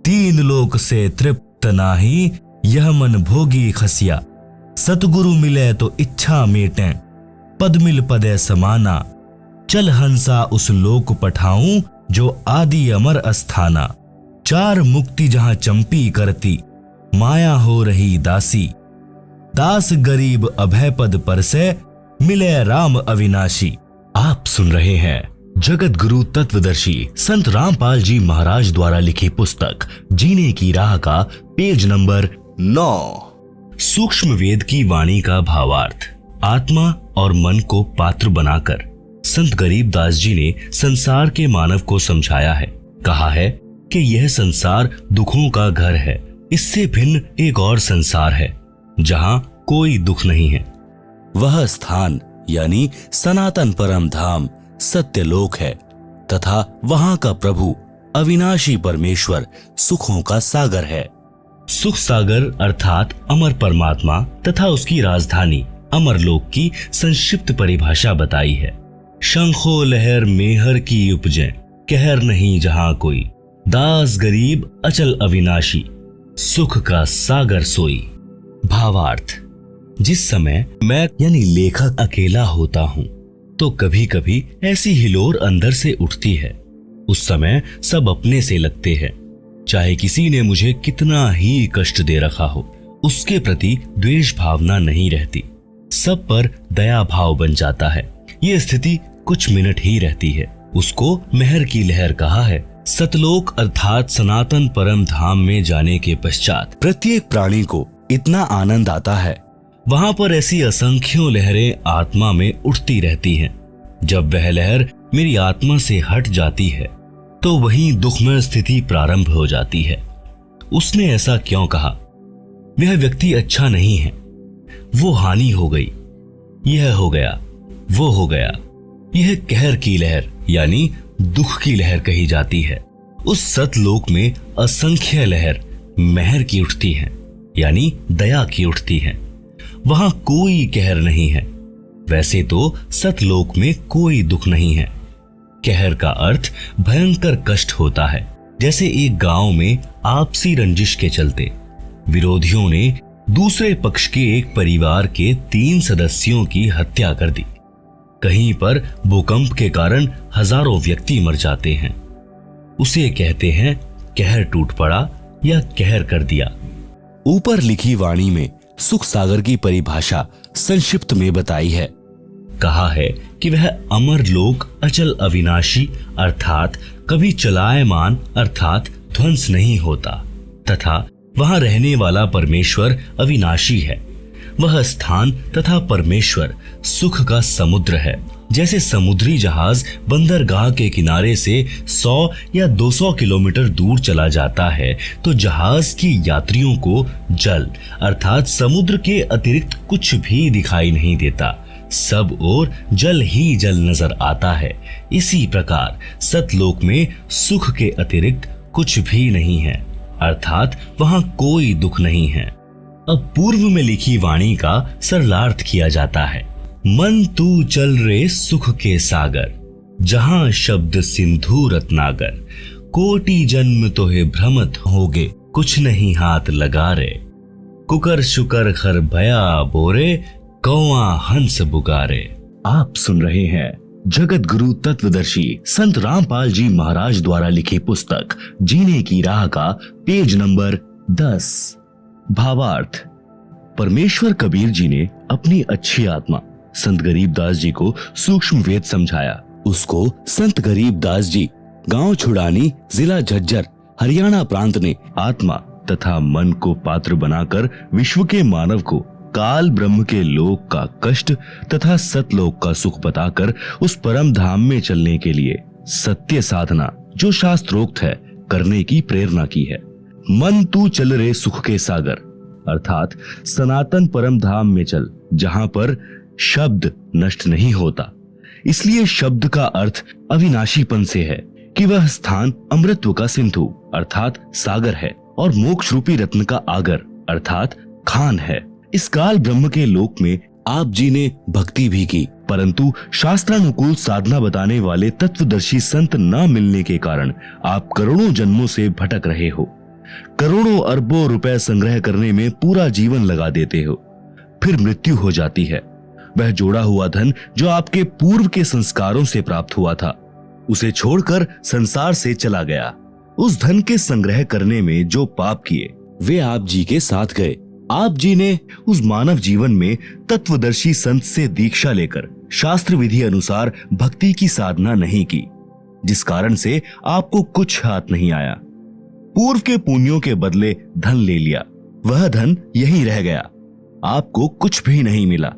3 लोक से तृप्त नाही, यह मन भोगी खसिया, सतगुरु मिले तो इच्छा मेटें, पद मिल पदे समाना, चल हंसा उस लोक पठाऊं, जो आदि अमर अस्थाना, 4 मुक्ति जहां चंपी करती, माया हो रही दासी, दास गरीब अभय पद पर से, मिले राम अविनाशी। आप सुन रहे हैं जगत गुरु तत्वदर्शी संत रामपाल जी महाराज द्वारा लिखी पुस्तक जीने की राह का पेज नंबर 9। सूक्ष्म वेद की वाणी का भावार्थ। आत्मा और मन को पात्र बनाकर संत गरीबदास जी ने संसार के मानव को समझाया है। कहा है कि यह संसार दुखों का घर है, इससे भिन्न एक और संसार है जहां कोई दुख नहीं है। वह स्थान यानी सनातन परम धाम सत्यलोक है तथा वहां का प्रभु अविनाशी परमेश्वर सुखों का सागर है। सुख सागर अर्थात अमर परमात्मा तथा उसकी राजधानी अमरलोक की संक्षिप्त परिभाषा बताई है। शंखो लहर मेहर की उपजे, कहर नहीं जहां कोई, दास गरीब अचल अविनाशी, सुख का सागर सोई। भावार्थ। जिस समय मैं यानी लेखक अकेला होता हूँ तो कभी कभी ऐसी हिलोर अंदर से उठती है। उस समय सब अपने से लगते हैं, चाहे किसी ने मुझे कितना ही कष्ट दे रखा हो, उसके प्रति द्वेष भावना नहीं रहती, सब पर दया भाव बन जाता है। ये स्थिति कुछ मिनट ही रहती है। उसको मेहर की लहर कहा है। सतलोक अर्थात सनातन परम धाम में जाने के पश्चात प्रत्येक प्राणी को इतना आनंद आता है, वहां पर ऐसी असंख्यों लहरें आत्मा में उठती रहती हैं। जब वह लहर मेरी आत्मा से हट जाती है तो वहीं दुखमय स्थिति प्रारंभ हो जाती है। उसने ऐसा क्यों कहा? वह व्यक्ति अच्छा नहीं है, वो हानि हो गई, यह हो गया, वो हो गया। यह कहर की लहर यानी दुख की लहर कही जाती है। उस सतलोक में असंख्य लहर मेहर की उठती हैं यानी दया की उठती हैं। वहां कोई कहर नहीं है। वैसे तो सतलोक में कोई दुख नहीं है। कहर का अर्थ भयंकर कष्ट होता है। जैसे एक गांव में आपसी रंजिश के चलते विरोधियों ने दूसरे पक्ष के एक परिवार के 3 सदस्यों की हत्या कर दी। कहीं पर भूकंप के कारण हजारों व्यक्ति मर जाते हैं। उसे कहते हैं कहर टूट पड़ा या कहर कर दिया। ऊपर लिखी वाणी में सुख सागर की परिभाषा संक्षिप्त में बताई है। कहा है कि वह अमर लोक अचल अविनाशी अर्थात कभी चलायमान अर्थात ध्वंस नहीं होता तथा वहां रहने वाला परमेश्वर अविनाशी है। वह स्थान तथा परमेश्वर सुख का समुद्र है। जैसे समुद्री जहाज बंदरगाह के किनारे से 100 या 200 किलोमीटर दूर चला जाता है तो जहाज की यात्रियों को जल अर्थात समुद्र के अतिरिक्त कुछ भी दिखाई नहीं देता, सब ओर जल ही जल नजर आता है। इसी प्रकार सतलोक में सुख के अतिरिक्त कुछ भी नहीं है अर्थात वहां कोई दुख नहीं है। अब पूर्व में लिखी वाणी का सरलार्थ किया जाता है। मन तू चल रे सुख के सागर, जहां शब्द सिंधु रत्नागर, कोटि जन्म तोहे भ्रमत होगे, कुछ नहीं हाथ लगा रे, कुकर शुकर खर भया बोरे, कौआ हंस बुगारे। आप सुन रहे हैं जगत गुरु तत्वदर्शी संत रामपाल जी महाराज द्वारा लिखी पुस्तक जीने की राह का पेज नंबर 10। भावार्थ। परमेश्वर कबीर जी ने अपनी अच्छी आत्मा संत गरीबदास जी को सूक्ष्म वेद समझाया। उसको संत गरीबदास जी गांव छुड़ानी जिला झज्जर हरियाणा प्रांत ने आत्मा तथा मन को पात्र बनाकर विश्व के मानव को काल ब्रह्म के लोक का कष्ट तथा सतलोक का सुख बताकर उस परम धाम में चलने के लिए सत्य साधना जो शास्त्रोक्त है करने की प्रेरणा की है। मन तू चल रे सुख के सागर अर्थात सनातन परम धाम में चल जहां पर शब्द नष्ट नहीं होता। इसलिए शब्द का अर्थ अविनाशीपन से है कि वह स्थान अमृतत्व का सिंधु अर्थात सागर है और मोक्ष रूपी रत्न का आगर अर्थात खान है। इस काल ब्रह्म के लोक में आप जी ने भक्ति भी की, परंतु शास्त्रानुकूल साधना बताने वाले तत्वदर्शी संत न मिलने के कारण आप करोड़ों जन्मों से भटक रहे हो। करोड़ों अरबों रुपए संग्रह करने में पूरा जीवन लगा देते हो, फिर मृत्यु हो जाती है। वह जोड़ा हुआ धन जो आपके पूर्व के संस्कारों से प्राप्त हुआ था उसे छोड़कर संसार से चला गया। उस धन के संग्रह करने में जो पाप किए वे आप जी के साथ गए। आप जी ने उस मानव जीवन में तत्वदर्शी संत से दीक्षा लेकर शास्त्र विधि अनुसार भक्ति की साधना नहीं की, जिस कारण से आपको कुछ हाथ नहीं आया। पूर्व के पुण्यों के बदले धन ले लिया, वह धन यहीं रह गया, आपको कुछ भी नहीं मिला।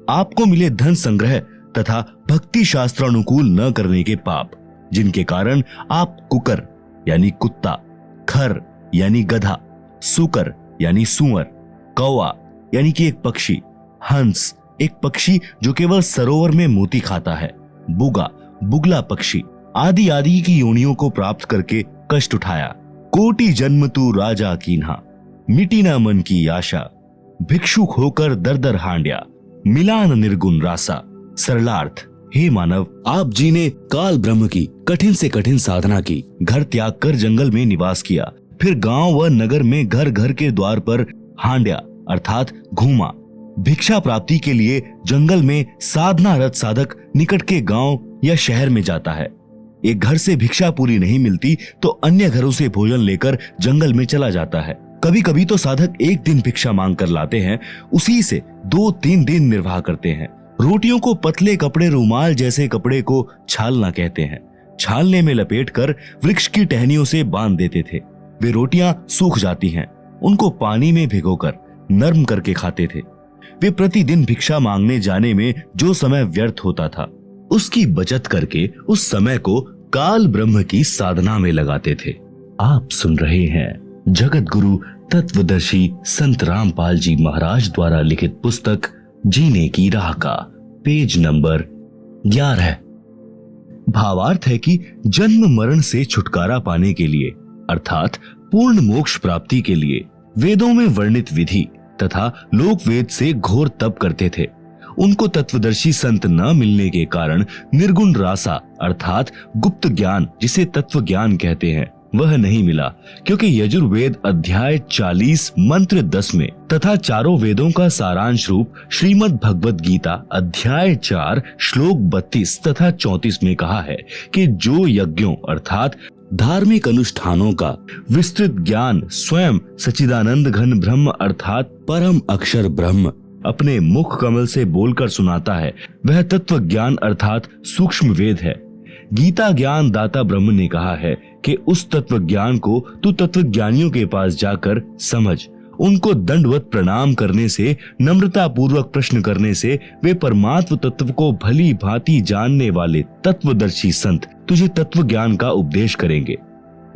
आपको मिले धन संग्रह तथा भक्ति शास्त्रानुकूल न करने के पाप, जिनके कारण आप कुकर यानी कुत्ता, खर यानी गधा, सुकर यानी सुअर, कौवा यानी कि एक पक्षी, हंस एक पक्षी जो केवल सरोवर में मोती खाता है, बुगा बुगला पक्षी आदि आदि की योनियों को प्राप्त करके कष्ट उठाया। कोटि जन्म तू राजा कीन्हा, मिटी न मन की आशा, भिक्षुक होकर दर दर हांड्या, मिलान निर्गुण रासा। सरलार्थ। हे मानव, आप जी ने काल ब्रह्म की कठिन से कठिन साधना की, घर त्याग कर जंगल में निवास किया, फिर गांव व नगर में घर घर के द्वार पर हांड्या अर्थात घूमा। भिक्षा प्राप्ति के लिए जंगल में साधना रत साधक निकट के गांव या शहर में जाता है। एक घर से भिक्षा पूरी नहीं मिलती तो अन्य घरों से भोजन लेकर जंगल में चला जाता है। कभी कभी तो साधक एक दिन भिक्षा मांग कर लाते हैं, उसी से 2-3 दिन निर्वाह करते हैं। रोटियों को पतले कपड़े रुमाल जैसे कपड़े को छालना कहते हैं। छालने में लपेटकर वृक्ष की टहनियों से बांध देते थे। वे रोटियां सूख जाती हैं, उनको पानी में भिगोकर नरम करके खाते थे। वे प्रतिदिन भिक्षा मांगने जाने में जो समय व्यर्थ होता था उसकी बचत करके उस समय को काल ब्रह्म की साधना में लगाते थे। आप सुन रहे हैं जगत गुरु तत्वदर्शी संत रामपाल जी महाराज द्वारा लिखित पुस्तक जीने की राह का पेज नंबर 11। भावार्थ है कि जन्म मरण से छुटकारा पाने के लिए अर्थात पूर्ण मोक्ष प्राप्ति के लिए वेदों में वर्णित विधि तथा लोक वेद से घोर तप करते थे। उनको तत्वदर्शी संत न मिलने के कारण निर्गुण रासा अर्थात गुप्त ज्ञान जिसे तत्व ज्ञान कहते हैं वह नहीं मिला, क्योंकि यजुर्वेद अध्याय 40 मंत्र 10 में तथा चारों वेदों का सारांश रूप श्रीमद् भगवत गीता अध्याय 4 श्लोक 32 तथा 34 में कहा है कि जो यज्ञों अर्थात धार्मिक अनुष्ठानों का विस्तृत ज्ञान स्वयं सच्चिदानंद घन ब्रह्म अर्थात परम अक्षर ब्रह्म अपने मुख कमल से बोलकर सुनाता है वह तत्व ज्ञान अर्थात सूक्ष्म वेद है। गीता ज्ञान दाता ब्रह्म ने कहा है कि उस तत्व ज्ञान को तू तत्वज्ञानियों के पास जाकर समझ। उनको दंडवत प्रणाम करने से, नम्रता पूर्वक प्रश्न करने से वे परमात्म तत्व को भली भांति जानने वाले तत्वदर्शी संत तुझे तत्व ज्ञान का उपदेश करेंगे।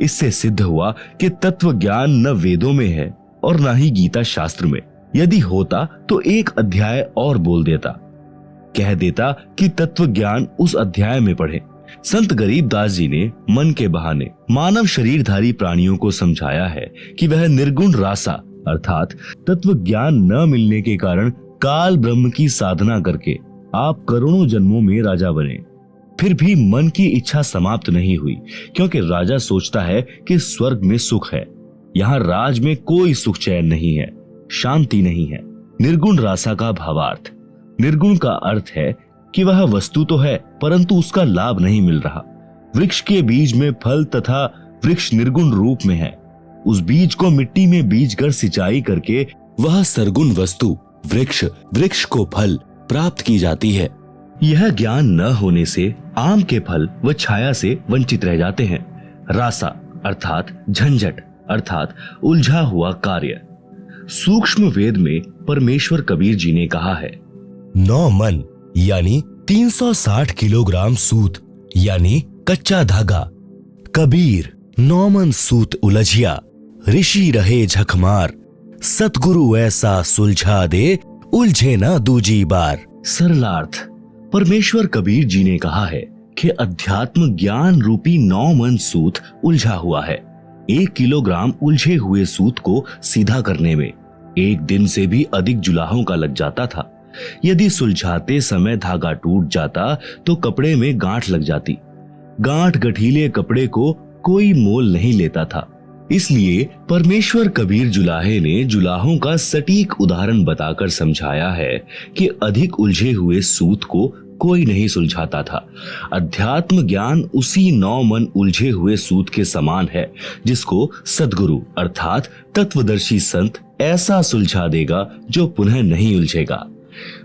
इससे सिद्ध हुआ कि तत्व ज्ञान न वेदों में है और न ही गीता शास्त्र में। यदि होता तो एक अध्याय और बोल देता, कह देता कि तत्व ज्ञान उस अध्याय में पढ़े। संत गरीबदास जी ने मन के बहाने मानव शरीरधारी प्राणियों को समझाया है कि वह निर्गुण रासा अर्थात तत्व ज्ञान न मिलने के कारण काल ब्रह्म की साधना करके आप करोड़ों जन्मों में राजा बने। फिर भी मन की इच्छा समाप्त नहीं हुई, क्योंकि राजा सोचता है कि स्वर्ग में सुख है। यहाँ राज में कोई सुख चैन नहीं है, शांति नहीं है। निर्गुण रासा का भावार्थ, निर्गुण का अर्थ है कि वह वस्तु तो है परंतु उसका लाभ नहीं मिल रहा। वृक्ष के बीज में फल तथा वृक्ष निर्गुण रूप में है। उस बीज को मिट्टी में बीजकर सिंचाई करके वह सरगुण वस्तु वृक्ष को फल प्राप्त की जाती है। यह ज्ञान न होने से आम के फल व छाया से वंचित रह जाते हैं। रासा अर्थात झंझट अर्थात उलझा हुआ कार्य। सूक्ष्म वेद में परमेश्वर कबीर जी ने कहा है, 9 मन यानी 360 किलोग्राम सूत यानी कच्चा धागा। कबीर 9 मन सूत उलझिया, ऋषि रहे झकमार। सतगुरु ऐसा सुलझा दे, उलझे ना दूजी बार। सरलार्थ, परमेश्वर कबीर जी ने कहा है कि अध्यात्म ज्ञान रूपी 9 मन सूत उलझा हुआ है। 1 किलोग्राम उलझे हुए सूत को सीधा करने में 1 दिन से भी अधिक जुलाहों का लग जाता था। यदि सुलझाते समय धागा टूट जाता तो कपड़े में गांठ लग जाती। गांठ गठीले कपड़े को कोई मोल नहीं लेता था। इसलिए परमेश्वर कबीर जुलाहे ने जुलाहों का सटीक उदाहरण बताकर समझाया है कि अधिक उलझे हुए सूत को कोई नहीं सुलझाता था। अध्यात्म ज्ञान उसी 9 मन उलझे हुए सूत के समान है, जिसको सद्गुरु अर्थात तत्वदर्शी संत ऐसा सुलझा देगा जो पुनः नहीं उलझेगा।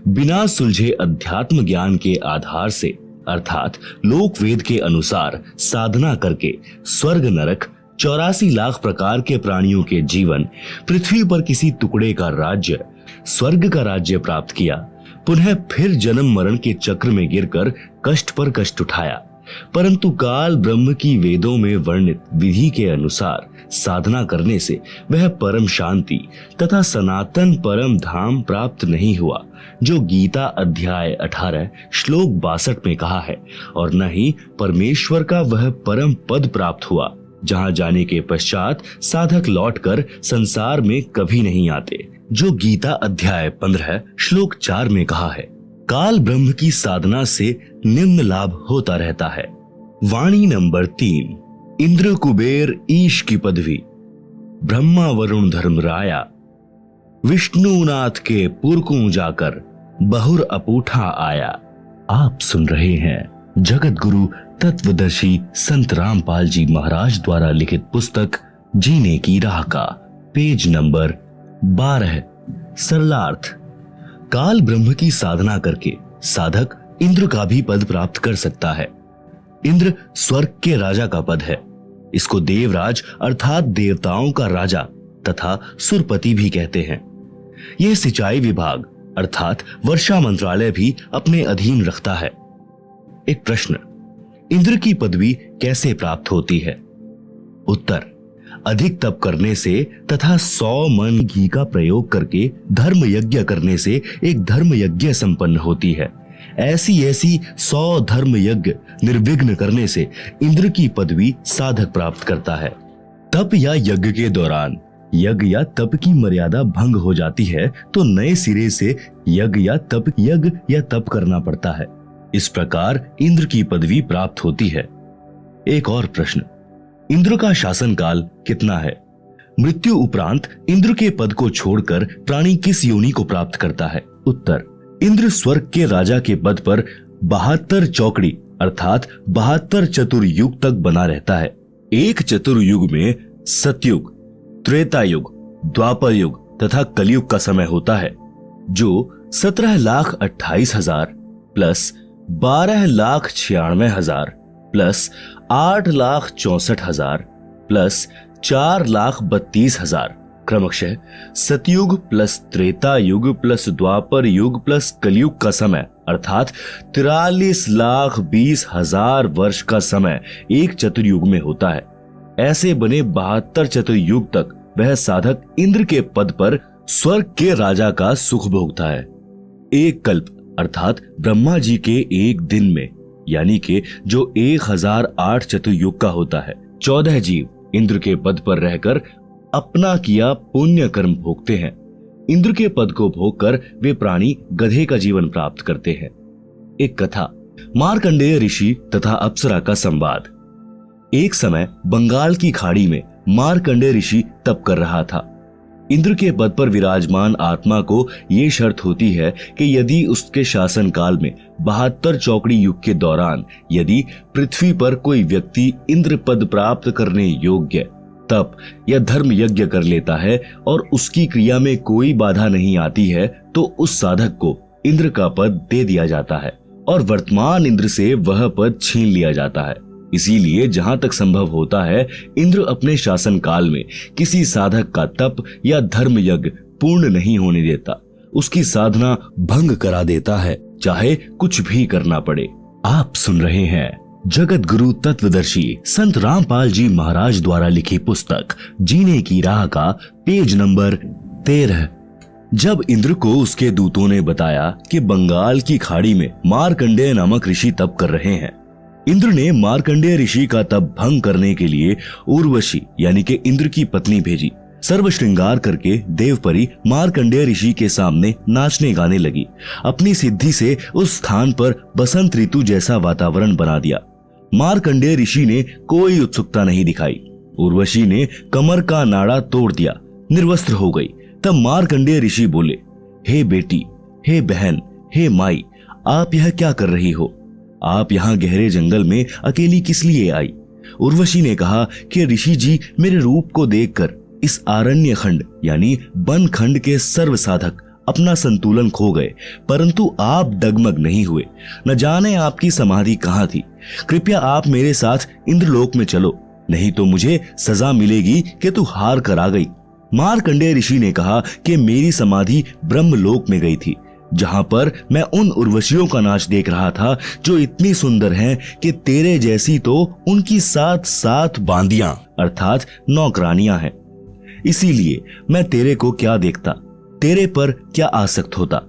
बिना सुलझे अध्यात्म ज्ञान के आधार से अर्थात लोक वेद के अनुसार साधना करके स्वर्ग नरक 84 लाख प्रकार के प्राणियों के जीवन, पृथ्वी पर किसी टुकड़े का राज्य, स्वर्ग का राज्य प्राप्त किया, पुनः फिर जन्म मरण के चक्र में गिरकर कष्ट पर कष्ट उठाया। परंतु काल ब्रह्म की वेदों में वर्णित विधि के अनुसार साधना करने से वह परम शांति तथा सनातन परम धाम प्राप्त नहीं हुआ, जो गीता अध्याय 18 श्लोक 62 में कहा है, और न ही परमेश्वर का वह परम पद प्राप्त हुआ, जहां जाने के पश्चात साधक लौटकर संसार में कभी नहीं आते, जो गीता अध्याय 15 श्लोक 4 में कहा है। काल ब्रह्म की साधना से निम्न लाभ होता रहता है। वाणी नंबर 3, इंद्र कुबेर ईश की पदवी, ब्रह्मा वरुण धर्मराया, विष्णुनाथ के पुरकू जाकर बहुर अपूठा आया। आप सुन रहे हैं जगत गुरु तत्वदर्शी संत रामपाल जी महाराज द्वारा लिखित पुस्तक जीने की राह का पेज नंबर 12। सरलार्थ, काल ब्रह्म की साधना करके साधक इंद्र का भी पद प्राप्त कर सकता है। इंद्र स्वर्ग के राजा का पद है। इसको देवराज अर्थात देवताओं का राजा तथा सुरपति भी कहते हैं। यह सिंचाई विभाग अर्थात वर्षा मंत्रालय भी अपने अधीन रखता है। एक प्रश्न, इंद्र की पदवी कैसे प्राप्त होती है? उत्तर, अधिक तप करने से तथा 100 मन घी का प्रयोग करके धर्म यज्ञ करने से एक धर्म यज्ञ संपन्न होती है। ऐसी 100 धर्म यज्ञ निर्विघ्न करने से इंद्र की पदवी साधक प्राप्त करता है। तप या यज्ञ के दौरान यज्ञ या तप की मर्यादा भंग हो जाती है तो नए सिरे से यज्ञ या तप करना पड़ता है। इस प्रकार इंद्र की पदवी प्राप्त होती है। एक और प्रश्न, इंद्र का शासन काल कितना है? मृत्यु उपरांत इंद्र के पद को छोड़कर प्राणी किस योनि को प्राप्त करता है? उत्तर, इंद्र स्वर्ग के राजा के पद पर 72 चौकड़ी अर्थात 72 चतुर्युग तक बना रहता है। एक चतुर्युग में सतयुग, त्रेता युग, द्वापर युग तथा कलयुग का समय होता है। जो 17,28,000 प्लस 12,96,000 प्लस 8,64,000 प्लस 4,32,000 क्रमशः सतयुग प्लस त्रेता युग प्लस द्वापर युग प्लस कलयुग का समय अर्थात 43,20,000 वर्ष का समय एक चतुर्युग में होता है। ऐसे बने 72 चतुर्युग तक वह साधक इंद्र के पद पर स्वर्ग के राजा का सुख भोगता है। एक कल्प अर्थात ब्रह्मा जी के एक दिन में यानी कि जो 1008 चतुर्युग का होता है 14 जीव इंद्र के पद पर रहकर अपना किया पुण्य कर्म भोगते हैं। इंद्र के पद को भोगकर वे प्राणी गधे का जीवन प्राप्त करते हैं। एक कथा, मार्कंडेय ऋषि तथा अप्सरा का संवाद। एक समय बंगाल की खाड़ी में मार्कंडेय ऋषि तप कर रहा था। इंद्र के पद पर विराजमान आत्मा को ये शर्त होती है कि यदि उसके शासन काल में 72 चौकड़ी युग के दौरान यदि पृथ्वी पर कोई व्यक्ति इंद्र पद प्राप्त करने योग्य तप या धर्म यज्ञ कर लेता है और उसकी क्रिया में कोई बाधा नहीं आती है तो उस साधक को इंद्र का पद दे दिया जाता है और वर्तमान इंद्र से वह पद छीन लिया जाता है। इसीलिए जहां तक संभव होता है इंद्र अपने शासन काल में किसी साधक का तप या धर्म यज्ञ पूर्ण नहीं होने देता, उसकी साधना भंग करा देता है, चाहे कुछ भी करना पड़े। आप सुन रहे हैं जगत गुरु तत्वदर्शी संत रामपाल जी महाराज द्वारा लिखी पुस्तक जीने की राह का पेज नंबर 13। जब इंद्र को उसके दूतों ने बताया कि बंगाल की खाड़ी में मार्कंडेय नामक ऋषि तप कर रहे हैं, इंद्र ने मार्कंडेय ऋषि का तप भंग करने के लिए उर्वशी यानी कि इंद्र की पत्नी भेजी। सर्व श्रृंगार करके देवपरी मार्कंडेय ऋषि के सामने नाचने गाने लगी। अपनी सिद्धि से उस स्थान पर बसंत ऋतु जैसा वातावरण बना दिया। मार्कंडेय ऋषि ने कोई उत्सुकता नहीं दिखाई। उर्वशी ने कमर का नाड़ा तोड़ दिया, निर्वस्त्र हो गई। तब मार्कंडेय ऋषि बोले, हे बेटी, हे बहन, हे माई, आप यह क्या कर रही हो? आप यहाँ गहरे जंगल में अकेली किस लिए आई? उर्वशी ने कहा कि ऋषि जी मेरे रूप को देखकर इस आरण्य खंड यानी वन खंड के सर्व साधक अपना संतुलन खो गए, परंतु आप डगमग नहीं हुए। न जाने आपकी समाधि कहाँ थी। कृपया आप मेरे साथ इंद्रलोक में चलो, नहीं तो मुझे सजा मिलेगी कि तू हार कर आ गई। मार्कंडेय ऋषि ने कहा कि मेरी समाधि ब्रह्मलोक में गई थी, जहां पर मैं उन उर्वशियों का नाच देख रहा था जो इतनी सुंदर हैं कि तेरे जैसी तो उनकी 7 बांदियां अर्थात नौकरानियां हैं। इसीलिए मैं तेरे को क्या देखता, तेरे पर क्या आसक्त होता।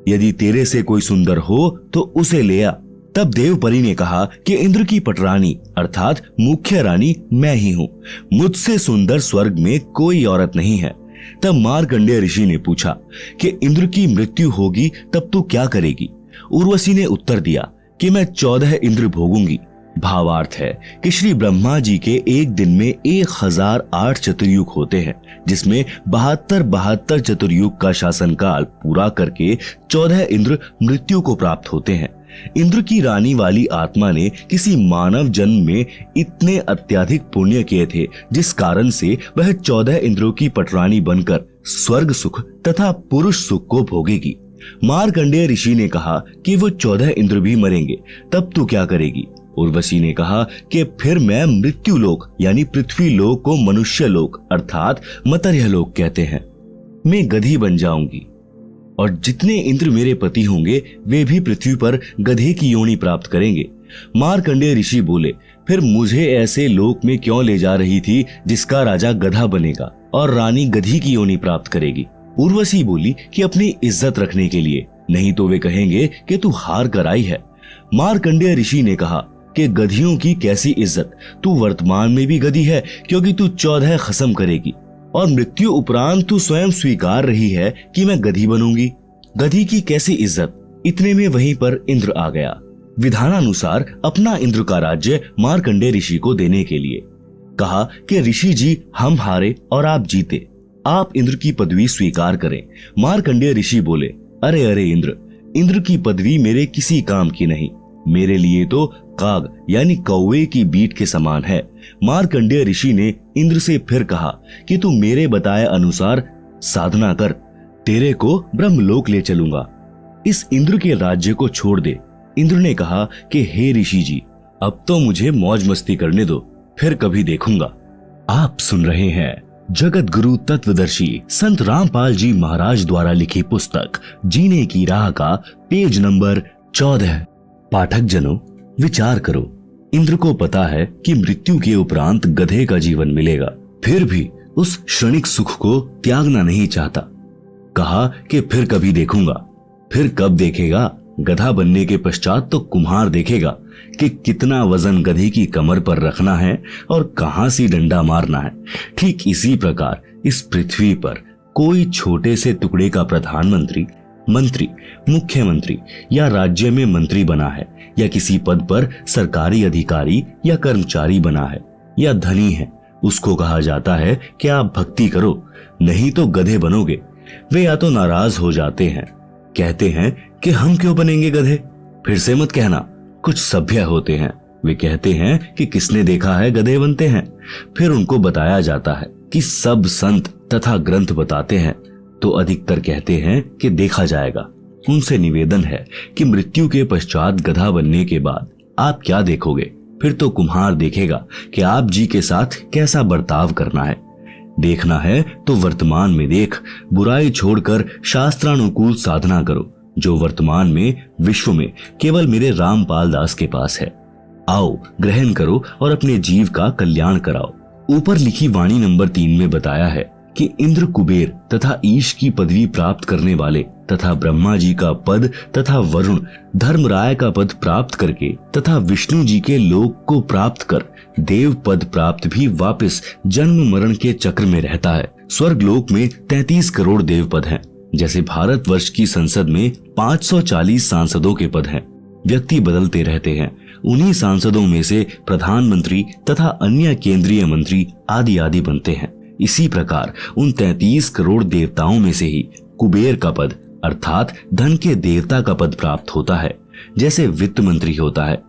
यदि तेरे से कोई सुंदर हो तो उसे ले आ। तब देवपरी ने कहा कि इंद्र की पटरानी अर्थात मुख्य रानी मैं ही हूँ, मुझसे सुंदर स्वर्ग में कोई औरत नहीं है। तब मार्कंडेय ऋषि ने पूछा कि इंद्र की मृत्यु होगी तब तू क्या करेगी? उर्वशी ने उत्तर दिया कि मैं 14 इंद्र भोगूंगी। भावार्थ है कि श्री ब्रह्मा जी के एक दिन में 1008 चतुर्युग होते हैं, जिसमें 72 चतुर्युग का शासन काल पूरा करके 14 इंद्र मृत्यु को प्राप्त होते हैं। इंद्र की रानी वाली आत्मा ने किसी मानव जन्म में इतने अत्यधिक पुण्य किए थे, जिस कारण से वह 14 इंद्रों की पटरानी बनकर स्वर्ग सुख तथा पुरुष सुख को भोगेगी। मार्कंडेय ऋषि ने कहा कि वो 14 इंद्र भी मरेंगे, तब तू क्या करेगी? उर्वशी ने कहा कि फिर मैं मृत्यु लोक यानी पृथ्वी लोक को मनुष्य लोक अर्थात मर्त्य लोक कहते हैं, मैं गधी बन जाऊंगी और जितने इंद्र मेरे पति होंगे वे भी पृथ्वी पर गधे की योनि प्राप्त करेंगे। मार्कंडेय ऋषि बोले, फिर मुझे ऐसे लोक में क्यों ले जा रही थी जिसका राजा गधा बनेगा और रानी गधी की योनि प्राप्त करेगी? उर्वशी बोली कि अपनी इज्जत रखने के लिए, नहीं तो वे कहेंगे कि तू हार कर आई है। मार्कंडेय ऋषि ने कहा कि गधियों की कैसी इज्जत, तू वर्तमान में भी गधी है क्योंकि तू 14 खसम करेगी और मृत्यु उपरांत तू स्वयं स्वीकार रही है कि मैं गधी बनूंगी। गधी की कैसी इज्जत? इतने में वहीं पर इंद्र आ गया, विधानानुसार अपना इंद्र का राज्य मार्कंडेय ऋषि को देने के लिए। कहा कि ऋषि जी हम हारे और आप जीते, आप इंद्र की पदवी स्वीकार करें। मार्कंडेय ऋषि बोले, अरे अरे इंद्र की पदवी मेरे किसी काम की नहीं, मेरे लिए तो काग यानी कौवे की बीट के समान है। मार्कंडेय ऋषि ने इंद्र से फिर कहा कि तू मेरे बताए अनुसार साधना कर, तेरे को ब्रह्मलोक ले चलूंगा। इस इंद्र के राज्य को छोड़ दे। इंद्र ने कहा कि हे ऋषि जी, अब तो मुझे मौज मस्ती करने दो, फिर कभी देखूंगा। आप सुन रहे हैं जगत गुरु तत्वदर्शी संत रामपाल जी महाराज द्वारा लिखी पुस्तक जीने की राह का पेज नंबर 14। पाठक जनों, विचार करो। इंद्र को पता है कि मृत्यु के उपरांत गधे का जीवन मिलेगा, फिर भी उस क्षणिक सुख को त्यागना नहीं चाहता। कहा कि फिर कभी देखूंगा। फिर कब देखेगा? गधा बनने के पश्चात तो कुम्हार देखेगा कि कितना वजन गधे की कमर पर रखना है और कहां से डंडा मारना है। ठीक इसी प्रकार इस पृथ्वी पर कोई छोटे से टुकड़े का प्रधानमंत्री, मंत्री, मुख्यमंत्री या राज्य में मंत्री बना है, या किसी पद पर सरकारी अधिकारी या कर्मचारी बना है, या धनी है, उसको कहा जाता है कि आप भक्ति करो, नहीं तो गधे बनोगे। वे या तो नाराज हो जाते हैं, कहते हैं कि हम क्यों बनेंगे गधे। फिर से मत कहना, कुछ सभ्य होते हैं, वे कहते हैं कि किसने देखा है गधे बनते हैं। फिर उनको बताया जाता है कि सब संत तथा ग्रंथ बताते हैं, तो अधिकतर कहते हैं कि देखा जाएगा। उनसे निवेदन है कि मृत्यु के पश्चात गधा बनने के बाद आप क्या देखोगे? फिर तो कुम्हार देखेगा कि आप जी के साथ कैसा बर्ताव करना है। देखना है तो वर्तमान में देख, बुराई छोड़कर शास्त्रानुकूल साधना करो, जो वर्तमान में विश्व में केवल मेरे रामपाल दास के पास है। आओ ग्रहण करो और अपने जीव का कल्याण कराओ। ऊपर लिखी वाणी नंबर 3 में बताया है कि इंद्र, कुबेर तथा ईश की पदवी प्राप्त करने वाले तथा ब्रह्मा जी का पद तथा वरुण, धर्मराय का पद प्राप्त करके तथा विष्णु जी के लोक को प्राप्त कर देव पद प्राप्त भी वापस जन्म मरण के चक्र में रहता है। स्वर्ग लोक में 33 करोड़ देव पद हैं। जैसे भारतवर्ष की संसद में 540 सांसदों के पद हैं। व्यक्ति बदलते रहते हैं। उन्हीं सांसदों में से प्रधानमंत्री तथा अन्य केंद्रीय मंत्री आदि आदि बनते हैं। इसी प्रकार उन 33 करोड़ देवताओं में से ही कुबेर का पद अर्थात धन के देवता का पद प्राप्त होता है, जैसे वित्त मंत्री होता है।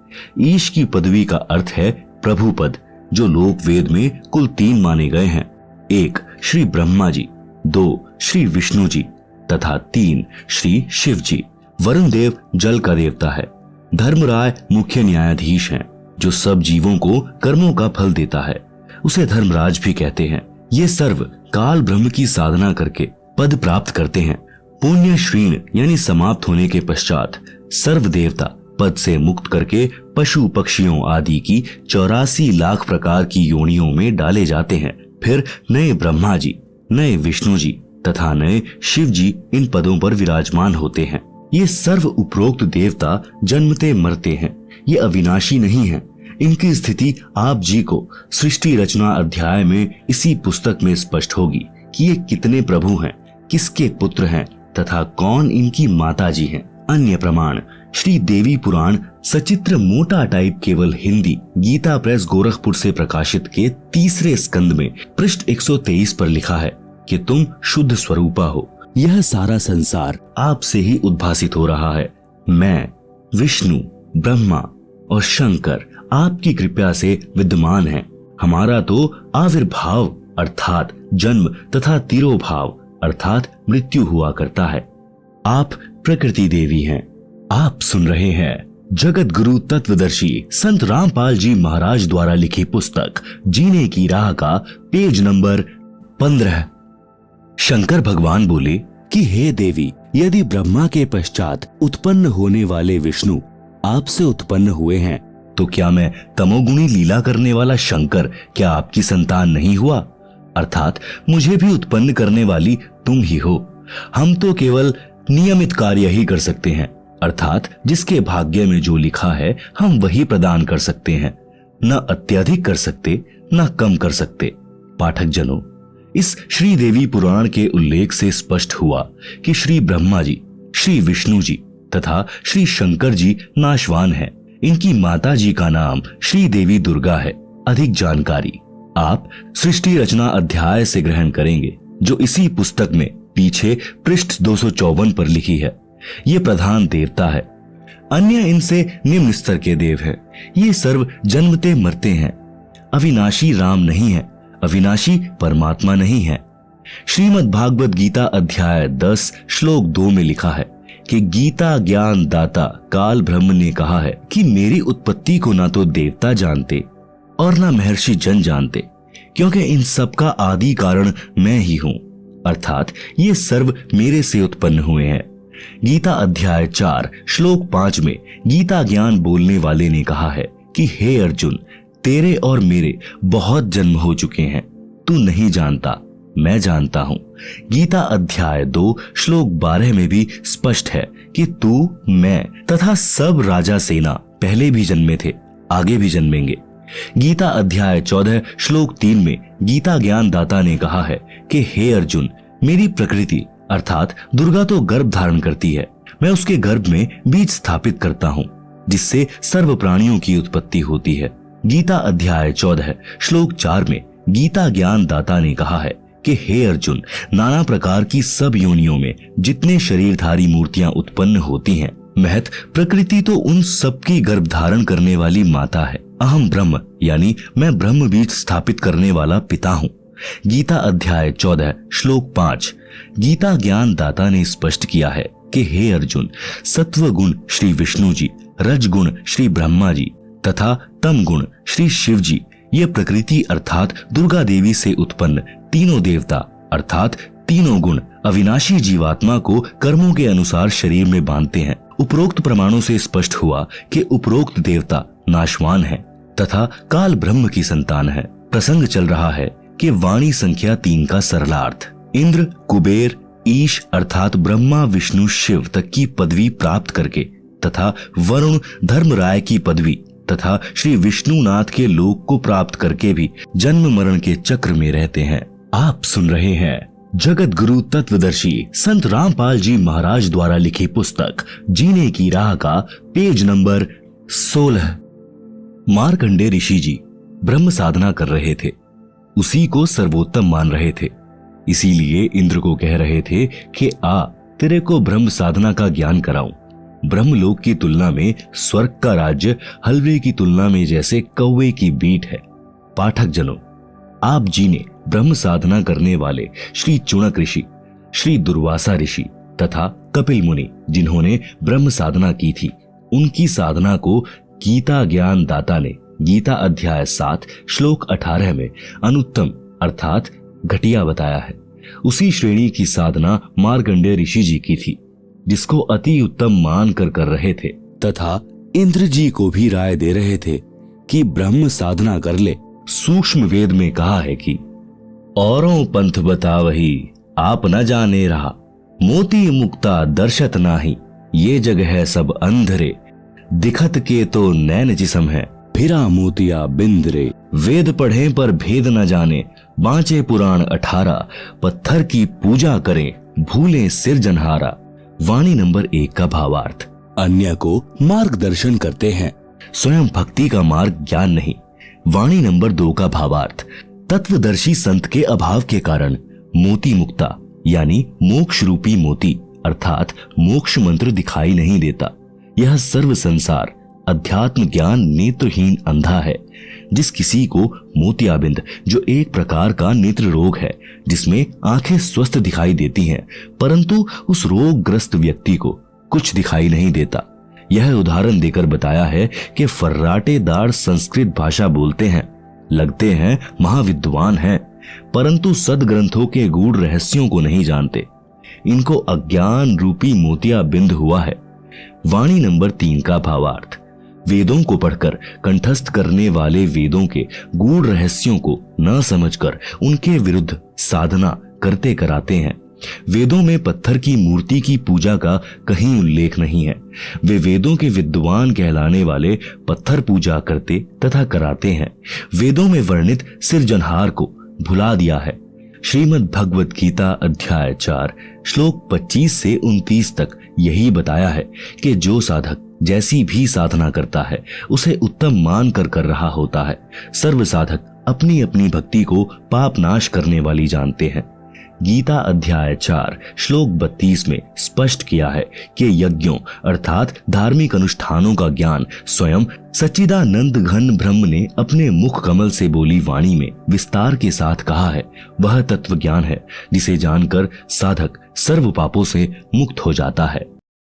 ईश की पदवी का अर्थ है प्रभु पद, जो लोक वेद में कुल 3 माने गए हैं। 1 श्री ब्रह्मा जी, 2 श्री विष्णु जी तथा 3 श्री शिव जी। वरुण देव जल का देवता है। धर्मराय मुख्य न्यायाधीश हैं, जो सब जीवों को कर्मों का फल देता है। उसे धर्मराज भी कहते हैं। ये सर्व काल ब्रह्म की साधना करके पद प्राप्त करते हैं। पुण्य श्रीण यानी समाप्त होने के पश्चात सर्व देवता पद से मुक्त करके पशु पक्षियों आदि की 84 लाख प्रकार की योनियों में डाले जाते हैं। फिर नए ब्रह्मा जी, नए विष्णु जी तथा नए शिव जी इन पदों पर विराजमान होते हैं। ये सर्व उपरोक्त देवता जन्मते मरते हैं। ये अविनाशी नहीं है। इनकी स्थिति आप जी को सृष्टि रचना अध्याय में इसी पुस्तक में स्पष्ट होगी कि ये कितने प्रभु हैं, किसके पुत्र हैं तथा कौन इनकी माता जी हैं। अन्य प्रमाण श्री देवी पुराण सचित्र मोटा टाइप केवल हिंदी गीता प्रेस गोरखपुर से प्रकाशित के 3रे स्कंद में पृष्ठ 123 पर लिखा है कि तुम शुद्ध स्वरूपा हो। यह सारा संसार आपसे ही उद्भासित हो रहा है। मैं, विष्णु, ब्रह्मा और शंकर आपकी कृपा से विद्यमान हैं। हमारा तो आविर्भाव अर्थात जन्म तथा तिरोभाव अर्थात मृत्यु हुआ करता है। आप प्रकृति देवी हैं। आप सुन रहे हैं जगत गुरु तत्वदर्शी संत रामपाल जी महाराज द्वारा लिखी पुस्तक जीने की राह का पेज नंबर 15। शंकर भगवान बोले कि हे देवी, यदि ब्रह्मा के पश्चात उत्पन्न होने वाले विष्णु आपसे उत्पन्न हुए हैं, तो क्या मैं तमोगुणी लीला करने वाला शंकर क्या आपकी संतान नहीं हुआ? अर्थात मुझे भी उत्पन्न करने वाली तुम ही हो। हम तो केवल नियमित कार्य ही कर सकते हैं, अर्थात जिसके भाग्य में जो लिखा है हम वही प्रदान कर सकते हैं। न अत्यधिक कर सकते, न कम कर सकते। पाठक जनों, इस श्री देवी पुराण के उल्लेख से स्पष्ट हुआ कि श्री ब्रह्मा जी, श्री विष्णु जी तथा श्री शंकर जी नाशवान हैं। इनकी माता जी का नाम श्री देवी दुर्गा है। अधिक जानकारी आप सृष्टि रचना अध्याय से ग्रहण करेंगे, जो इसी पुस्तक में पीछे पृष्ठ 254 पर लिखी है। ये प्रधान देवता है। अन्य इनसे निम्न स्तर के देव हैं। ये सर्व जन्मते मरते हैं। अविनाशी राम नहीं है, अविनाशी परमात्मा नहीं है। श्रीमद् भागवत गीता अध्याय 10 श्लोक 2 में लिखा है कि गीता ज्ञान दाता काल ब्रह्म ने कहा है कि मेरी उत्पत्ति को ना तो देवता जानते और ना महर्षि जन जानते, क्योंकि इन सब का आदि कारण मैं ही हूं, अर्थात ये सर्व मेरे से उत्पन्न हुए हैं। गीता अध्याय 4 श्लोक 5 में गीता ज्ञान बोलने वाले ने कहा है कि हे अर्जुन, तेरे और मेरे बहुत जन्म हो चुके हैं, तू नहीं जानता, मैं जानता हूं। गीता अध्याय 2 श्लोक 12 में भी स्पष्ट है कि तू, मैं तथा सब राजा सेना पहले भी जन्मे थे, आगे भी जन्मेंगे। गीता अध्याय 14 श्लोक 3 में गीता ज्ञान दाता ने कहा है कि हे अर्जुन, मेरी प्रकृति अर्थात दुर्गा तो गर्भ धारण करती है, मैं उसके गर्भ में बीज स्थापित करता हूं, जिससे सर्व प्राणियों की उत्पत्ति होती है। गीता अध्याय 14 श्लोक 4 में गीता ज्ञान दाता ने कहा है कि हे अर्जुन, नाना प्रकार की सब योनियों में जितने शरीरधारी मूर्तियां उत्पन्न होती हैं, महत प्रकृति तो उन सबकी गर्भ धारण करने वाली माता है। अहम ब्रह्म यानी मैं ब्रह्म बीज स्थापित करने वाला पिता हूं। गीता अध्याय 14 श्लोक 5 गीता ज्ञान दाता ने स्पष्ट किया है कि हे अर्जुन, सत्व गुण श्री विष्णु जी, रज गुण श्री ब्रह्मा जी तथा तम गुण श्री शिव जी, ये प्रकृति अर्थात दुर्गा देवी से उत्पन्न तीनों देवता अर्थात तीनों गुण अविनाशी जीवात्मा को कर्मों के अनुसार शरीर में बांधते हैं। उपरोक्त प्रमाणों से स्पष्ट हुआ कि उपरोक्त देवता नाशवान है तथा काल ब्रह्म की संतान है। प्रसंग चल रहा है कि वाणी संख्या 3 का सरलार्थ इंद्र, कुबेर, ईश अर्थात ब्रह्मा विष्णु शिव तक की पदवी प्राप्त करके तथा वरुण धर्मराय की पदवी तथा श्री विष्णुनाथ के लोक को प्राप्त करके भी जन्म मरण के चक्र में रहते हैं। आप सुन रहे हैं जगत गुरु तत्वदर्शी संत रामपाल जी महाराज द्वारा लिखी पुस्तक जीने की राह का पेज नंबर 16। मार्कंडेय ऋषि जी ब्रह्म साधना कर रहे थे, उसी को सर्वोत्तम मान रहे थे, इसीलिए इंद्र को कह रहे थे कि आ, तेरे को ब्रह्म साधना का ज्ञान कराऊं। ब्रह्मलोक की तुलना में स्वर्ग का राज्य हलवे की तुलना में जैसे कौवे की बीट है। पाठक जनों, आप जी ने ब्रह्म साधना करने वाले श्री चुणक ऋषि, श्री दुर्वासा ऋषि तथा कपिल मुनि जिन्होंने ब्रह्म साधना की थी, उनकी साधना को गीता ज्ञान दाता ने गीता अध्याय 7 श्लोक 18 में अनुत्तम अर्थात घटिया बताया है। उसी श्रेणी की साधना मार्कंडेय ऋषि जी की थी, जिसको अति उत्तम मान कर रहे थे तथा इंद्र जी को भी राय दे रहे थे कि ब्रह्म साधना कर ले। सूक्ष्म वेद में कहा है कि औरों पंथ बतावही आप न जाने रहा, मोती मुक्ता दर्शत नाही, ये जग है सब अंधरे, दिखत के तो नैन जिसम है, फिरा मोतिया बिंदरे। वेद पढ़े पर भेद न जाने, बांचे पुराण 18, पत्थर की पूजा करें, भूले सिरजनहारा। वाणी नंबर 1 का भावार्थ अन्य को मार्गदर्शन करते हैं, स्वयं भक्ति का मार्ग ज्ञान नहीं। वाणी नंबर 2 का भावार्थ तत्वदर्शी संत के अभाव के कारण मोती मुक्ता यानी मोक्ष रूपी मोती अर्थात मोक्ष मंत्र दिखाई नहीं देता। यह सर्व संसार अध्यात्म ज्ञान नेत्रहीन अंधा है। जिस किसी को मोतियाबिंद जो एक प्रकार का नेत्र रोग है, जिसमें आंखें स्वस्थ दिखाई देती हैं, परंतु उस रोगग्रस्त व्यक्ति को कुछ दिखाई नहीं देता। यह उदाहरण देकर बताया है कि फर्राटेदार संस्कृत भाषा बोलते हैं, लगते हैं महाविद्वान हैं, परंतु सदग्रंथों के गूढ़ रहस्यों को नहीं जानते। इनको अज्ञान रूपी मोतियाबिंद हुआ है। वाणी नंबर 3 का भावार्थ वेदों को पढ़कर कंठस्थ करने वाले वेदों के गूढ़ रहस्यों को न समझकर उनके विरुद्ध साधना करते कराते हैं। वेदों में पत्थर की मूर्ति की पूजा का कहीं उल्लेख नहीं है। वे वेदों के विद्वान कहलाने वाले पत्थर पूजा करते तथा कराते हैं। वेदों में वर्णित सिरजनहार को भुला दिया है। श्रीमद् भगवत गीता अध्याय 4 श्लोक 25 से 29 तक यही बताया है कि जो साधक जैसी भी साधना करता है उसे उत्तम मान कर रहा होता है। सर्व साधक अपनी अपनी भक्ति को पाप नाश करने वाली जानते हैं। गीता अध्याय 4 श्लोक 32 में स्पष्ट किया है कि यज्ञों अर्थात धार्मिक अनुष्ठानों का ज्ञान स्वयं सच्चिदानंद घन ब्रह्म ने अपने मुख कमल से बोली वाणी में विस्तार के साथ कहा है। वह तत्व ज्ञान है जिसे जानकर साधक सर्व पापों से मुक्त हो जाता है।